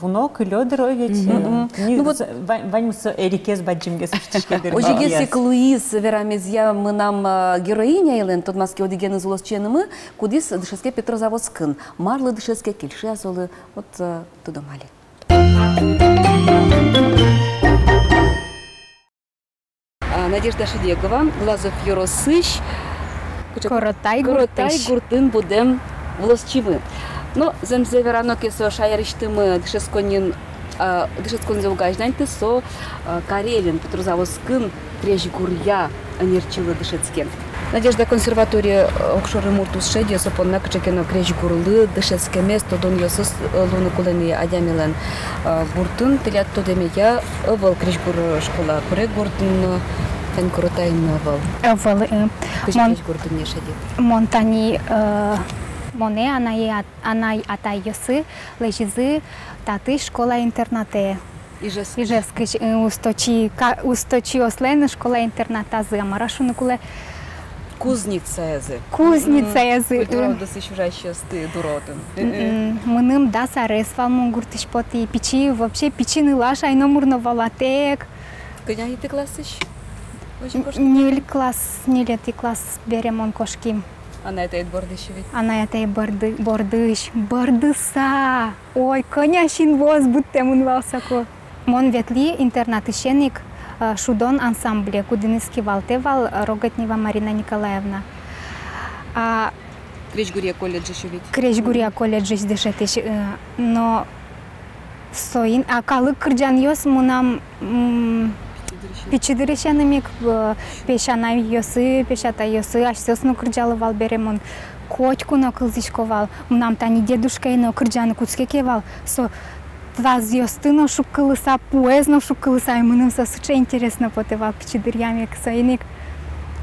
вунок, лёдер, ведь. Ну вот ваньмс эрикез баджимгес штишкедер. Ожигесик Луиз верамезья мы нам героиня елен тот маски одиген из улосченымы, кудис дышеске Петрозаводскын, марлы дышеске кельши азолы, вот туда мали. Надежда Шедегова, Глазов Юросыщ, Коротай гуртын будем улосчимы. Но земзе верано кесо шайриштымы дышесконин дышескон заугажнанты со Карелин Петрозаводскын Крежгурья анерчилы дышецкен. Надежда консерватория окшоры муртус шеди сопонна кчекено Крежгурлы дышецке место дон ёсыс луны кулени адямилен гуртын телят тодемея ывал Крежгур школа пре гуртын тан коротайн ывал. Ывал Крежгуртын не шеди. Монтани Моне анай атай ёсы лежизы таты школа-интернате. Ижевскич усточи ослен школа-интерната зы амарашуны куле Кузница язы. Кузница язы. Культура досыщущая сты дуротын. Мыным да сарес валмон гуртыш поти печи вообще печины лаш айно мурно валатек. Коня и ты классыш? Нель класс, нелети класс беремон кошки. Она это бордыш ведь. Она это бордыш. Бордыса. Ой, конечно, воз будто мунвалсако. Мон ветли интернатышеник шудон ансамбле, кудыныски валтевал Рогатнева Марина Николаевна. Крежгурья колледж еще ведь. Крежгурья колледж дешетиш. Но соин, а калы кырджан ёс мунам печидырешенымик пешана ёсы, пешата ёсы, ашсёсну кырджалывал беремон. Котькуно кылзишковал. Мунам тани дедушкайно кырджаны куцкекевал. Со Тваз ёстыно шуккылыса, пуэзно шуккылыса, и мыным со сыче интересно потевал печидырьями ксайник.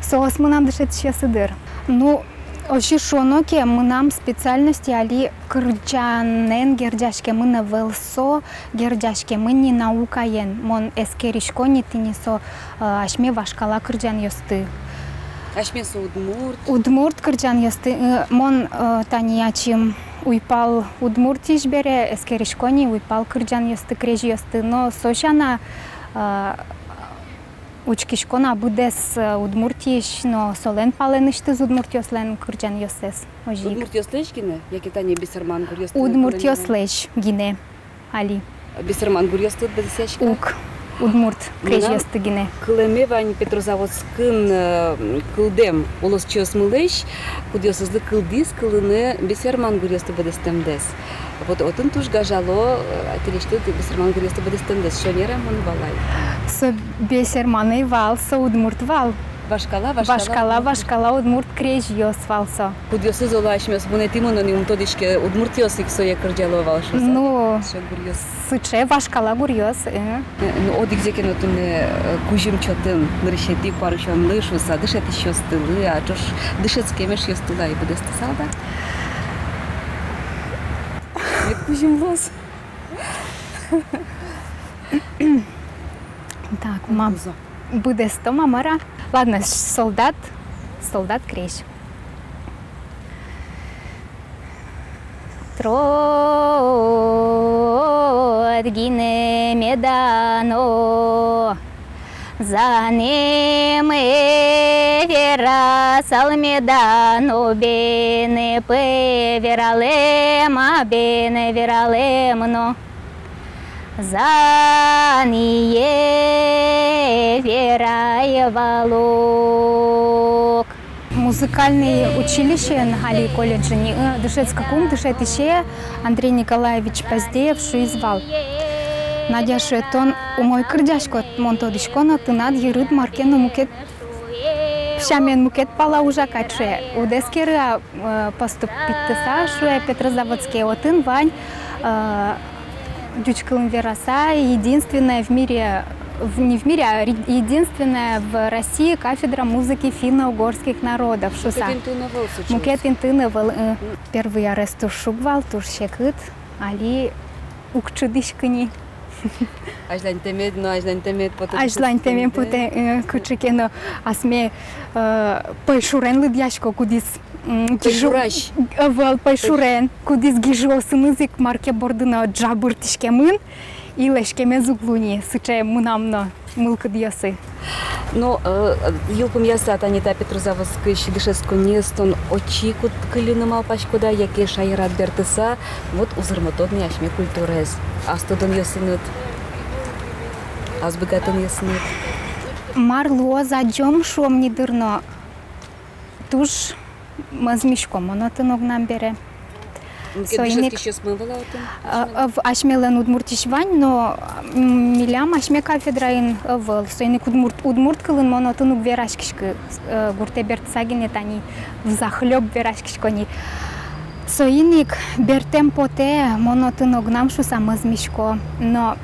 Соос мынам дышет щесыдыр. Ну, оши шоноке мынам специальности али кырджанен герджашке мына велсо, герджашке мыни наукаен. Мон эскеришкони тинисо ашме вашкала кырджан ёсты. Ашмесо удмурт. Удмурт кырджан ёсты. Мон таниячим уйпал удмуртиш бере, эскеришкони уйпал кырджан ёсты, крежи ёсты. Но сошана Учкишкона будес удмуртиш, но солен палениште з удмуртиослен кырджан йосес. Ожик. Удмуртиослеш гине? Яки тани бисерман гур йосты? Удмуртиослеш гине. Али. Бисерман гур йосты бедесяшка? Ук. Удмурт креш йосты гине. Кылеме вань Петрозаводскын кылдем улос чосмылеш, кудьосызды кылдис кылыны бисерман гур йосты бедестемдес. Вот отын туш гажало, телешты бисерман гур йосты бедестемдес. Шонера мон валай. Со бесерманы вал, со удмурт вал. Вашкала удмурт креш йос валсо. Кудьосы золаш мёс бунетимон они умтодишке удмурт йосик соя кырджало валшоса. Ну, сыче вашкала гур йос. Ну, одик зекен отыны кужим чотын нырышети парышон лышуса, дышет еще стылы, а чош дышет скемеш йостыла и бедесты салда. Нет кужим лос. Так, мам, буде 100 мамара. Ладно, солдат креш. Трот гине медано, за ним вера салмедано, бене певералема, бене вералемно. За ние верая волок. Музыкальное училище Али колледже Дышецкакум дышет еще Андрей Николаевич Поздеев шуизвал. Надя Шетон у мой кырдяшко монтодишкона тынат ерыд маркену мукет Шамен мукет пала уже каче. У дескера поступить шуе Петрозаводский отын вань Дючкалым Вераса, единственная в мире, не в мире, а единственная в России кафедра музыки финно-угорских народов. Мукет интыновал. Первый арест шубвал, туш шекыт, али укчудишкани. Ажлань темет, но ажлань темет потом. Ажлань темет потом кучекено асме пайшурен лыдяшко кудис. Пайшураш. Вал пайшурен кудис гижосın язык марке бордына джабыртишкемын илешкеме зуглуни сыче мынамно мылкы диясы. Но юлпым яса танита Петрозаводской Дышецко нестон очикут кылыным алпашкода яке шайрат бертыса вот узырматодный ашме культурез. Астодон ясынет. Азбыгатын ясынет. Марло заджом шом нидырно. Туж мазмишком онотын огнам бере. Дышецки еще смывала отын? Ашмелен удмуртишвань, но милям ашме кафедраин выл. Сойник удмурт кылын монотын уг верашкишкы гурте бертсагине тани взахлёб верашкишкони. Сойник бертем поте монотын огнам шуса мазмишко, но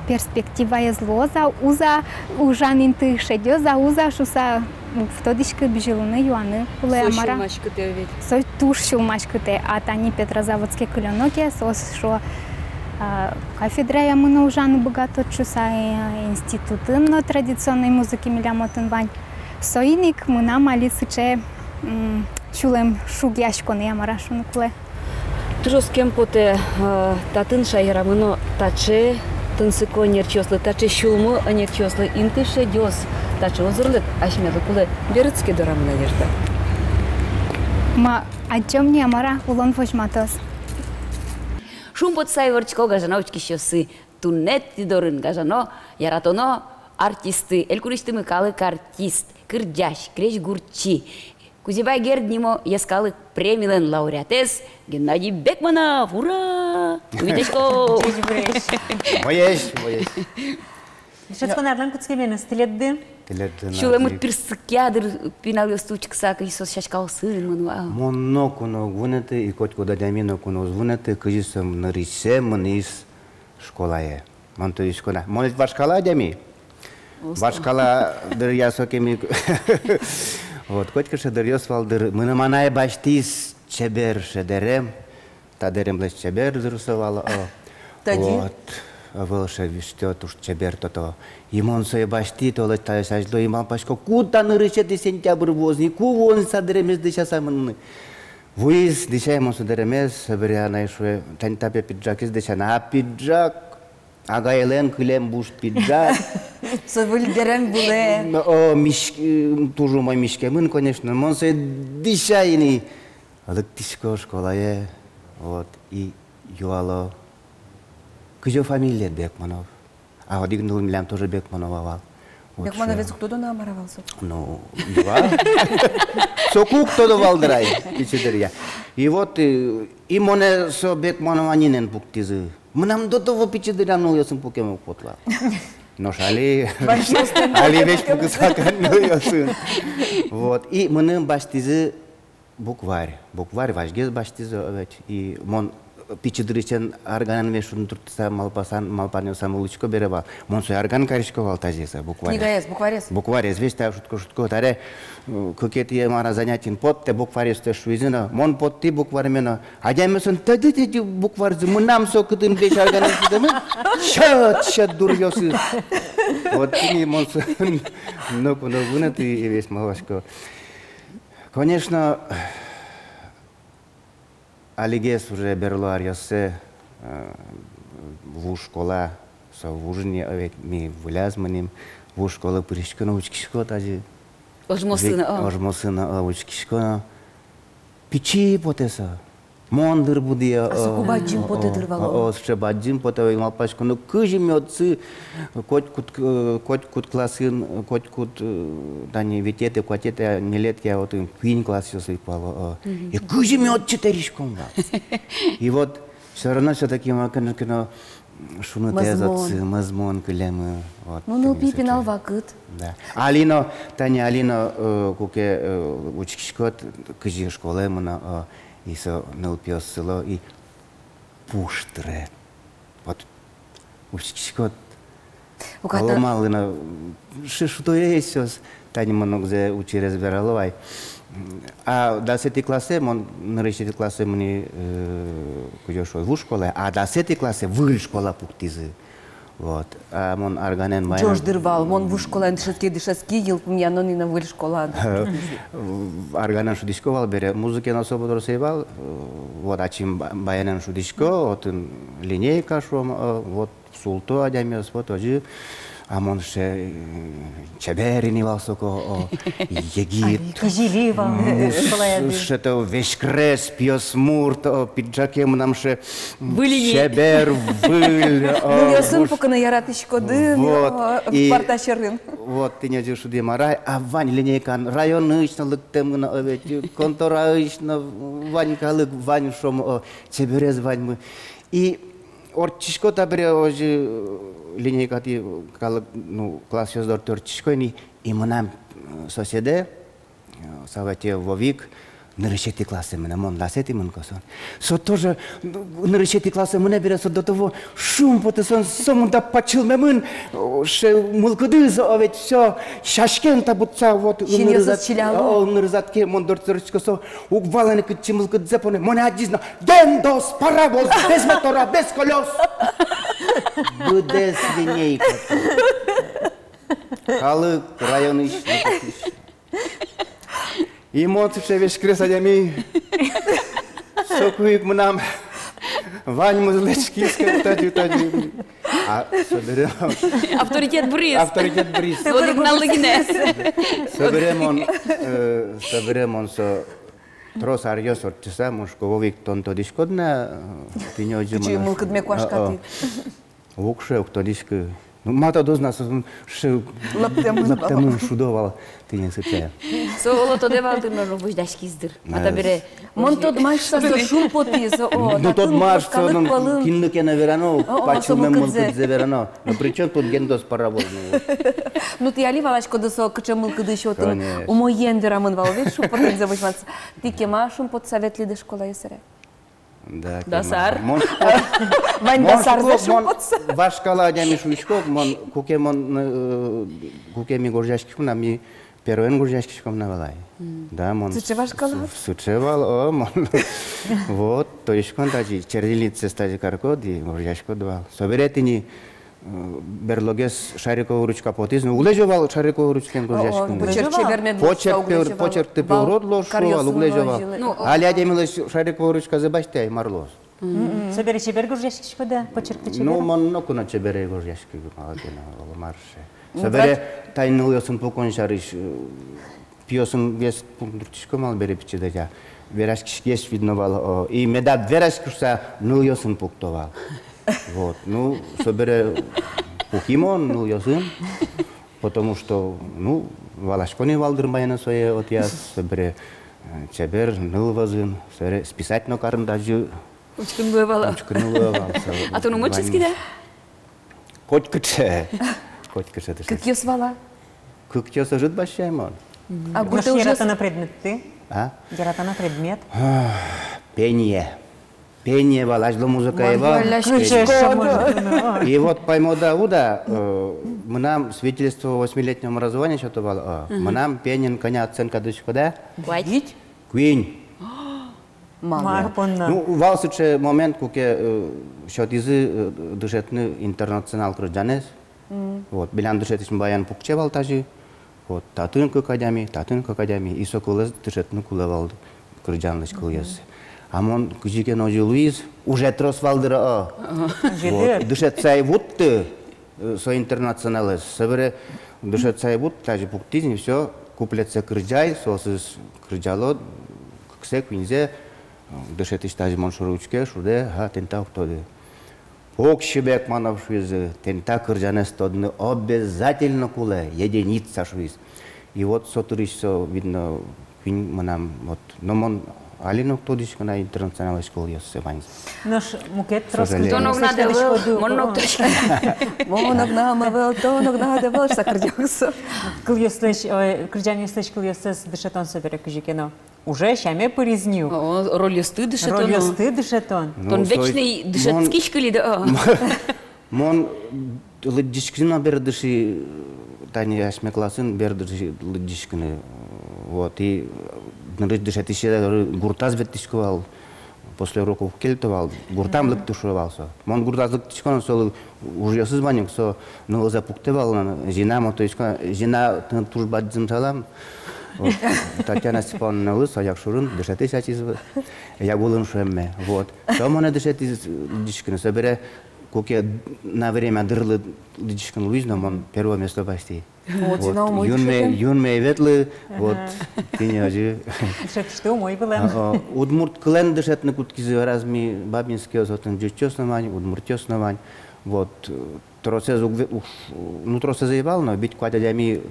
перспектива езлоза уза ужанинты шедёза уза шуса в тодишкы бжилыны юаны кулы амара. Сой шумашкыте ведь. Сой туш шумашкыте, а тани Петрозаводский кылёноке сос шо кафедра ямыны ужаны богато шуса институтын но традиционной музыки милямотын вань. Сойник мына мали сыче чулем шугяшконы амара шуны кулы. Тужос кем поте татын шайрамыно таче тынсыко нерчослы, таче шулму нерчослы, интыше дёс, таче озырлык, ашмелы кулы берыцке дорамына дерді. Ма атчом не амара улон фошматос. Шумпот сайворчко гажано учкищосы, туннет тидорын гажано, яратоно артисты, элькуристы мыкалык артист, кырдяш, креш гурчи. Кузибай Герднимо яскалык премилен лауреатес Геннадий Бекманов. Ура! Витечко! Моєш. Дышецко нарлан куцкеменес теледдин? Шулемут пирсыкядыр пинал ёстучк сака исос шашкал сын мынуа. Монно куно гунете и котко дадямино куно звунете кыжисым нарисе мынис школае. Монто ишкона. Монет башкала дями? Башкала дыр ясокеми. Вот, котка дырьёс валдыр, мына манай баштис чебер шедерем, тадерем лес чебер зырсывал. Вот, вылша виштёт уж чебер то-то. Имон сой башти, то лес тая сажло, иман пашко, куда нырышети сентябрь возни, кувон садеремес дыша самынны. Вуиз дыша имон садеремес, соберя найшуе, тань тапе пиджак из дыша на пиджак. агайлен килем буш пиджак. Совыл дерем буле. О, тоже мой мишкемын, конечно, мон се дишайни. Лыктишко школае, вот, и юало. Кыжо фамилия Бекманов. А вот игнул милям тоже Бекманов авал. Бекмановец кто до намаравался? Ну, два. Сокук todo валдрай, пичедерия. И вот, и моне со Бекманова нинен пуктизы. Мнам до того пичедерия, ну, я сам пукему потла. Но шали, али вещь пукусака, ну, я сын. Вот, и мне баштизы букварь важгез баштизы, и мон пичедричен арганан вешун туртса малпаню самулычко берева. Мон сой арган каришко валтазеса букварь. Книгаес, букварес. Букварес, весь та шутко, таре кокетие мара занятин под те букварес те шуизина. Мон под ти буквармена. А дямесон тадити букварзы мунам со кытым беш арганан сидамы. Чат дурьёсы. Вот ти мон но вына ты и весь малашко. Конечно, Алигес уже берло арьосе в школа, со в ужине овет ми вылязманим, в школа пришкано учкишко тази. Ожмосына учкишко. Пичи потеса. Мондыр будия. Сукубаджим потедырвало. Шебаджим потевай малпашко. Ну кыжи мёдцы, котькут классын, котькут дани витете, котете нелетки, а вот им пинь класс все сыпало. И кыжи мёд четыришком. И вот все равно все-таки маканыкино шуну тезатцы, мазмон кылемы. Ну, пипинал вакыт. Да. Алино, Таня, Алино, куке учкишкот, кыжи школы мына, и со нылпиос село, и пуштре. Вот учкишкот. Ломалына, что есть сейчас, Таня много где учи разбираловай. А до 10 классе, на 10 классе мне куда-что в школе, а до 10 классе в школа пуктизы. Вот. А мон арганен майна. Джош дырвал, мон в школе дышаски, ел меня, но не на в школа. Арганен шудишковал, бере музыки на особо доросевал. Вот, а чем баянен шудишко, вот линейка шум, вот султо адямиос, вот тоже. А мон ще чеберини валсоко, егит. Киживива, Что-то весь крес, пьес мурт, пиджаке нам ше чебер, выль. Ну, я сын пока на яратышко дым, в парташерын. Вот, ты не идешь сюда, марай, а вань линейкан, районычно лыктем на овете, конторачно, ванька лык, вань шом, чеберез вань мы. И орчишко табре уже линейка ти ну класс сейчас до орчишко и мы нам соседи совете вовик на решете классы мы нам он ласети мы косон. Со тоже на решете классы мы не берется до того шум потом сам да почил мы ше мулкуды за овет все шашкен табутца вот нырзатке мон дорцерчко со угваланы кычы мулкуд запоне моне адизна дендос паровоз без мотора без колес будет линейка халык район ищ. И мотивше весь кресадями, сокуик нам, вань музлечки скатать. А соберем. Авторитет бриз. Авторитет бриз. Лодик на лыгнес. Соберем он со трос арьос от часа мушковик тонто дискодна. Ты не один. Чуй мулкадме квашкаты. Вукше кто диск. Ну, мата до нас, что лаптему шудовал, ты не сыпая. Соло то девал ты на рубуш дашки издыр. Мата бере. Мон тот марш со шум потис. Ну тот марш со кинуке на верано, почему мы мулкут за верано. Но причем тут гендос паровозный. Ну ты али валачко до со кычем мулкуды еще ты у мой ендера мон вал веш шум потис завышматься. Ты кема шум под совет лиды школа исере. Да. Дасар. Вань дасар за шум под. Ваш школа дями шуишко, мон куке ми горжашки на ми первен горжашки ком навалай. Да, мон. Сучева школа? Сучевал, мон. Вот, то есть контаji чердилице стади каркоди горжашко два. Соберетини берлогес шариковая ручка потизну. Улежевал шариковую ручку горжашки. Почерк ты пеурод ложу, углежевал. А лядя милась шариковая ручка забаштай марлос. Собери чебер гуржешки шкода, почерпты чебер. Ну, мон куна чебере горяшки маладина, марше. Собере тайныл ясын покон шарыш. Пьесым вес пунктишко мал бере пичеде я. Верашки есть видно вал. И медат верашки са ныл ясын пуктовал. Вот. Ну, собере пухимон ныл ясын. Потому что, ну, валашкони валдырмайна свои от я собере чебер ныл вазын. Собере списать на карандажу. Учкынлы бала. А то нумочески да? Котькаче. Как ее звала? Как ее сажет большая мон. А Ну, гурты уже... яратана предмет ты? А? Яратана предмет? Пение. Пение валажло музыка его. И вот поймо да уда, мы нам свидетельство 8-летнего образования что-то было. Мы нам пенин коня оценка дочка да? Вадить? Квин. Мар понна. Ну, валсыче момент, куке шотизы дышетны интернационал крыджанес. Вот, билян дышетишн баян пукче валтажи. Вот, татын кокадями, и соколыз дышетны кулавал крыджанлыш кыльясы. Амон күжіке ножи Луиз уже трос валдыра. Дышет сай вутты со интернационалы. Собере дышет сай вут, тажи пуктизни, все, куплется крыджай, сосыз крыджало, ксе квинзе, дышет иштажи моншуручке, шуде, ха, тента уктоды. Окшибек манов швизы, тента крыджанес тодны обязательно куле, единица швиз. И вот сотырыш со, видно, квин манам, вот, но мон Алина ктодишка на интернациональной школе ясы баниз. Наш мукет трос. Тонок надо был, монок точно. Монок намавел, тонок надо был, сакрдёксо. Кыльёслыш, крыджан ёслыш кыльёсыз дышетон собере күжикено. Уже щаме пыризню. Роль дышетон. Роль дышетон. Тон вечный дышетский шкали да. Мон лыдишкина бердыши, тани ашме классын бердыши лыдишкины. Вот, и дышет еще гуртаз беттишковал, после уроков кельтовал, гуртам лыктушевался. Мон гуртаз лыктишковал, сол уже сызбанник, со но запуктевал, жена, то есть жена тужбат зимталам. Татьяна Степановна лыс, а я шурун, дышет еще чизвы, я гулын шемме. Вот, то мона дышет из дишкины, собере, коке на время дырлы дишкин Луиз, но мон первое место почти. Вот, юнме ветлы, вот, тинежи. Что мой был? Удмурт клен дышетны куткизы разми бабинские зотын джучёсновань, удмуртёсновань. Вот, тросе ну тросе заебал, но бить квадями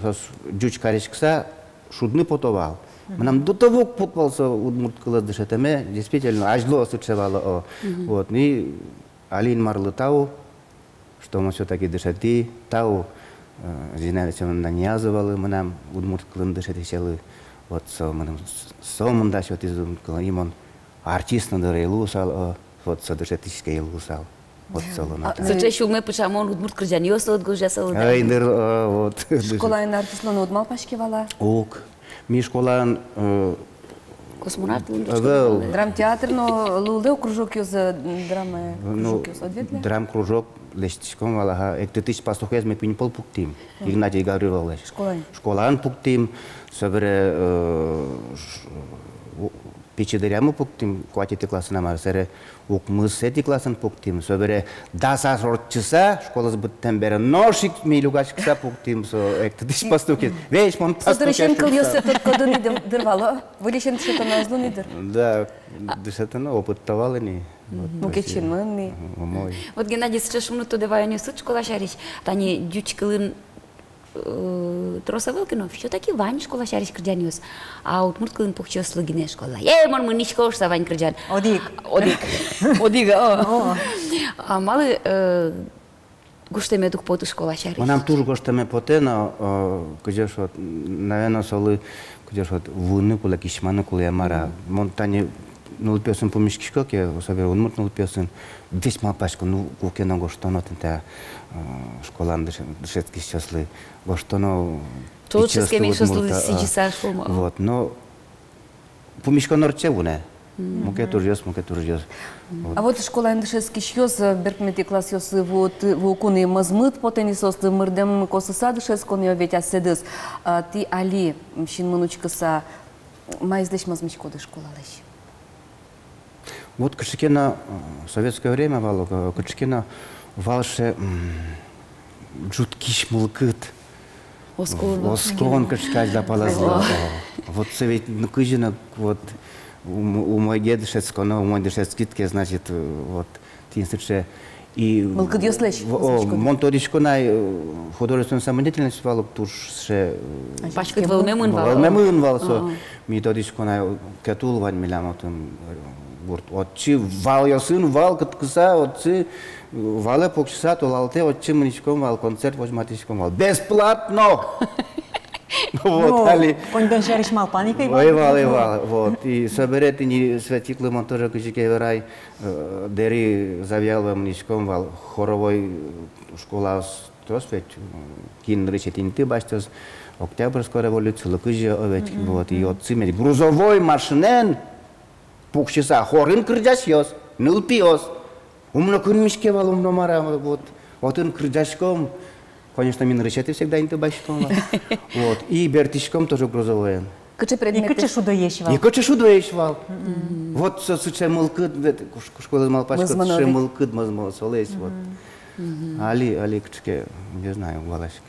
джуч каришкса шудны потовал. Нам до того попался удмурт клен дышетами, действительно, ажло сучевало. Вот, и Алин марлы тау, что мы все-таки дышати тау. Зинаида Ниязовалы, мы нам удмурт клын дышати селы. Вот сомында что ты имон артист на дыре лусал, вот содышатическое лусал. Вот солона. Зачем шумы почему удмурт крыжан ёслы от гужасал? Ай, вот. Школайн артистланы удмал пашкевала? Ок, ми школан Космонавт. Драмтеатр, но лулдeu кружок за драма кружок ответли? Драм кружок лестишком валаха. Эктетиш пастухез мы пинпол пуктим. Игнатий Гаврилович. Школан пуктим. Собере пичедеряму пуктим. Кватите классына марсере. Укмыз эти классын пуктим. Собере даса сортчыса школа сбыттен бере. Ношик милюгачкса пуктим. Эктетиш пастухез. Весь мон пастухез. Содырышен кыл ёсы только дыны дырвало. Вылешен дышета назлу не дыр. Да, дышета на опыттавалы не. Мукетчин мынный. Вот Геннадий сейчас минуту давай не суть школа шариш. Тани дючкылын тросавылкинов. Что таки Вань школа шариш крыджаниус. А удмурт кылын пухчёслы гине школа. Мон мы не школшса Вань крыджан. Одик. А малы гуштеме дух поту школа шариш. Мы нам тоже гуштеме поте, но кудеш вот, наверное, солы кудеш вот вуны кула кишманы кула ямара. Мон тани нулпёсын помешкишко, ке собер удмурт нулпёсын. Весь мал пачку, ну кукена гоштоно тента школан дышецкий счастлы. Гоштоно. Тут ческеми счастлы сиджиса шума. Вот, но помешко норче вуне. Муке туржёс. А вот школа индышевский счёс, беркмети класс ёсы вот вукуны мазмыт потенисос мырдем косыса дышескон ё ведь аседыс. Ти али мшин мынучкыса майздыш мазмычко ды школа лыш. Вот кышкена в советское время вало, кышкена валше жуткиш мулкыт. Оскон кышкач да полазла. Вот совет кыжина вот у мой дедушек, у мой дедушек значит вот тинстрше. И Мылкыт ёслэч. Монторишконай художественную самодеятельность валып турше. Пашкыт волмемын вал. Волмемын вал со методишконай кетул вань миламотым бурт. Отчи вал ясын вал кыткыса, отчи вале покчаса толалте, отчи мынишком вал концерт возьматишком вал. Бесплатно! Вот, али. Кондон шариш мал паникой. Вал. Вот. И соберет и светиклы монтажа кычеке верай дери завьялва мнишком вал хоровой школа троспет кин речетинты баштас Октябрьская революция лыкыжа овет вот и от цимери грузовой машинен пукчаса хорын кырдашьёс нылпиос умно кынмишке вал умно мара вот отын кырдашком. Конечно, мин речеты всегда инты баштом. Вот. И бертишком тоже грузовой. Кычы предметы. И кычы шудо ешвал. И кычы шудо ешвал. Вот суче мылкыт, школа малпашкыт, суче мылкыт мазмал солесь. Вот. Али кычке, не знаю, валашки.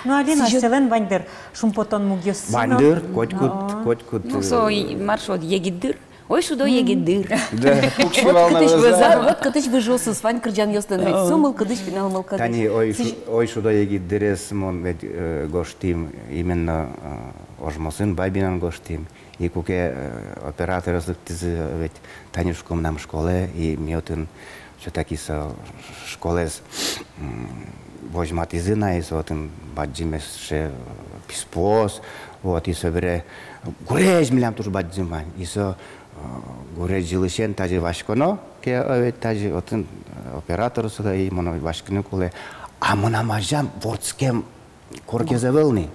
Ну, Алина, селен вандер, шумпотон мугьёс. Вандер, котькут. Ну, со маршрут егиддыр. Ой, шудо егиддыр. Да, пукшивал на Вот глаза. кытыч выжился, свань кырджан ёстан. Со мылкыдыч финал мылкыдыч. Тани, ой, шудо егиддырес, мон ведь гоштим, именно ожмосын бабинан гоштим. И куке оператор разлыктизы, ведь танюшком нам школе, и мётын все-таки со школес возьматизы наис, вот им баджимес ше писпос, вот, и собере гурез милям тоже баджимань, и со гурез жилышен таджи вашконо, ке овет таджи, вот оператор сюда, и моно вашконо куле, а мона мажам вордскем корке завелни,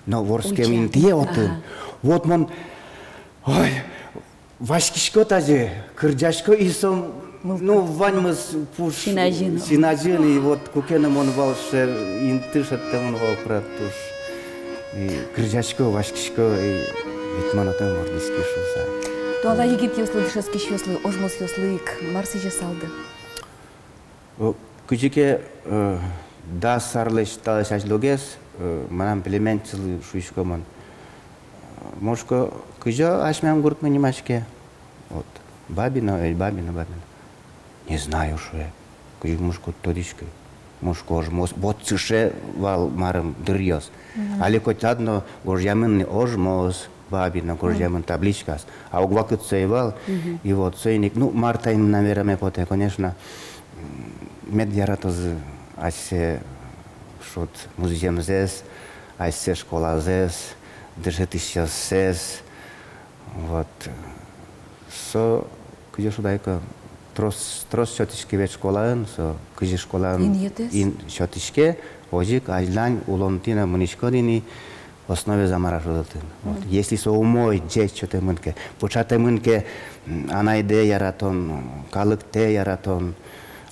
но вордскем интие вот мон, ой, вашкишко таджи, кырджашко и сом, ну, ваньмыз пуш синаджин, и вот кукеном он вал, что интышат он вал пратуш. И крыжачко, вашкишко, и ведь монотон мордиски шуса. То ала егит ёслы, дышаски ёслы, ожмос ёслык, марсы жасалды. Кучике да сарлеш талеш логес, манам плементцлы шуишко мон. Мошко кыжа ашмям гурт манимашке. Вот. Бабина. Не знаю, что я. Кыжик мушко тодишке. Мушко ожмос. Вот цыше вал марам дырьёс. Али хоть одно гожьямынный ожмос. Бабина гожьямын табличкас. А угвакыт цейвал. И вот цейник. Ну, марта им, наверное, поте, конечно, медьяратозы. Асе шот музеем зес. Асе школа зес. Дышетища зес. Вот. Со, кыжа шудайка. Трос шотишке вет школаын, со кыжи школаын ин шотишке, ожик, ажлань, улонтина, мунишкодини, основе замаражудатын. Если со умой, джеч, что-то мынке, почата мынке, анайде яратон, калыкте яратон,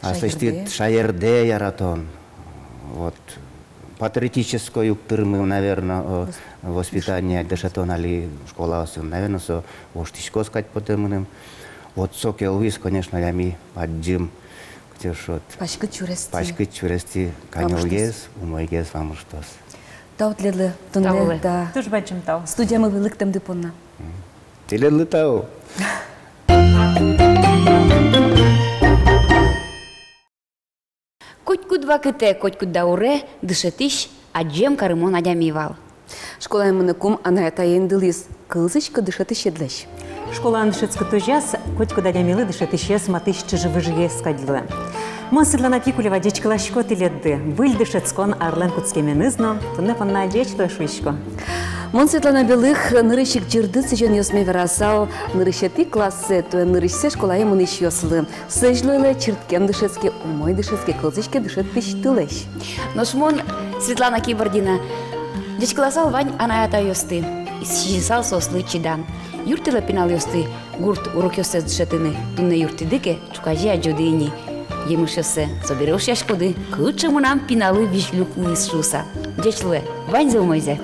аслышти шаерде яратон. Вот. Патриотическое уктырмы, наверное, воспитание дешатон, али школа, наверное, со оштишко сказать потемным. Вот сок Элвис, конечно, я ми поджим, где шот. Пашкыт чурести, канёлгез, умойгез, вам штос. Таут ледлы, тунле, да. Туж бачым тау. Студия мы вылыктым дыпонна. Теледлы тау. Котькут вакыте, котькут дауре, дышетиш, аджем карымон адямивал. Школа мыны кум анаята ендылис, кылзычка дышаты щедлэщ. Школа дышецка тужас, котьку дадямилы дышеты щес матыш чыжывыжге скадилы. Мон Светлана Пикулева дечка лашко теледды, выль дышецкон арлен куцкеменызно, тунне панна деч лашвишко. Мон Светлана Белых нырыщик жырды сыжен ёсме верасал, нырыщети классы, туя нырыщсе школае мыныш ёслы. Сыжлылы чырткен дышецке, умой дышецке, кылзычке дышет тыщ. Ношмон Светлана Кибордина, дечкласал вань анаята ёсты, исчисал сослы чидан. Юртила пинал ёсты, гурт урок ёсты дышетыны, тунне юртидыке, чукажи аджодыни. Емышёсы, соберёшь яшкоды, кычымы нам пиналы вишлюку из шуса. Дечлуэ, вань за умойзе.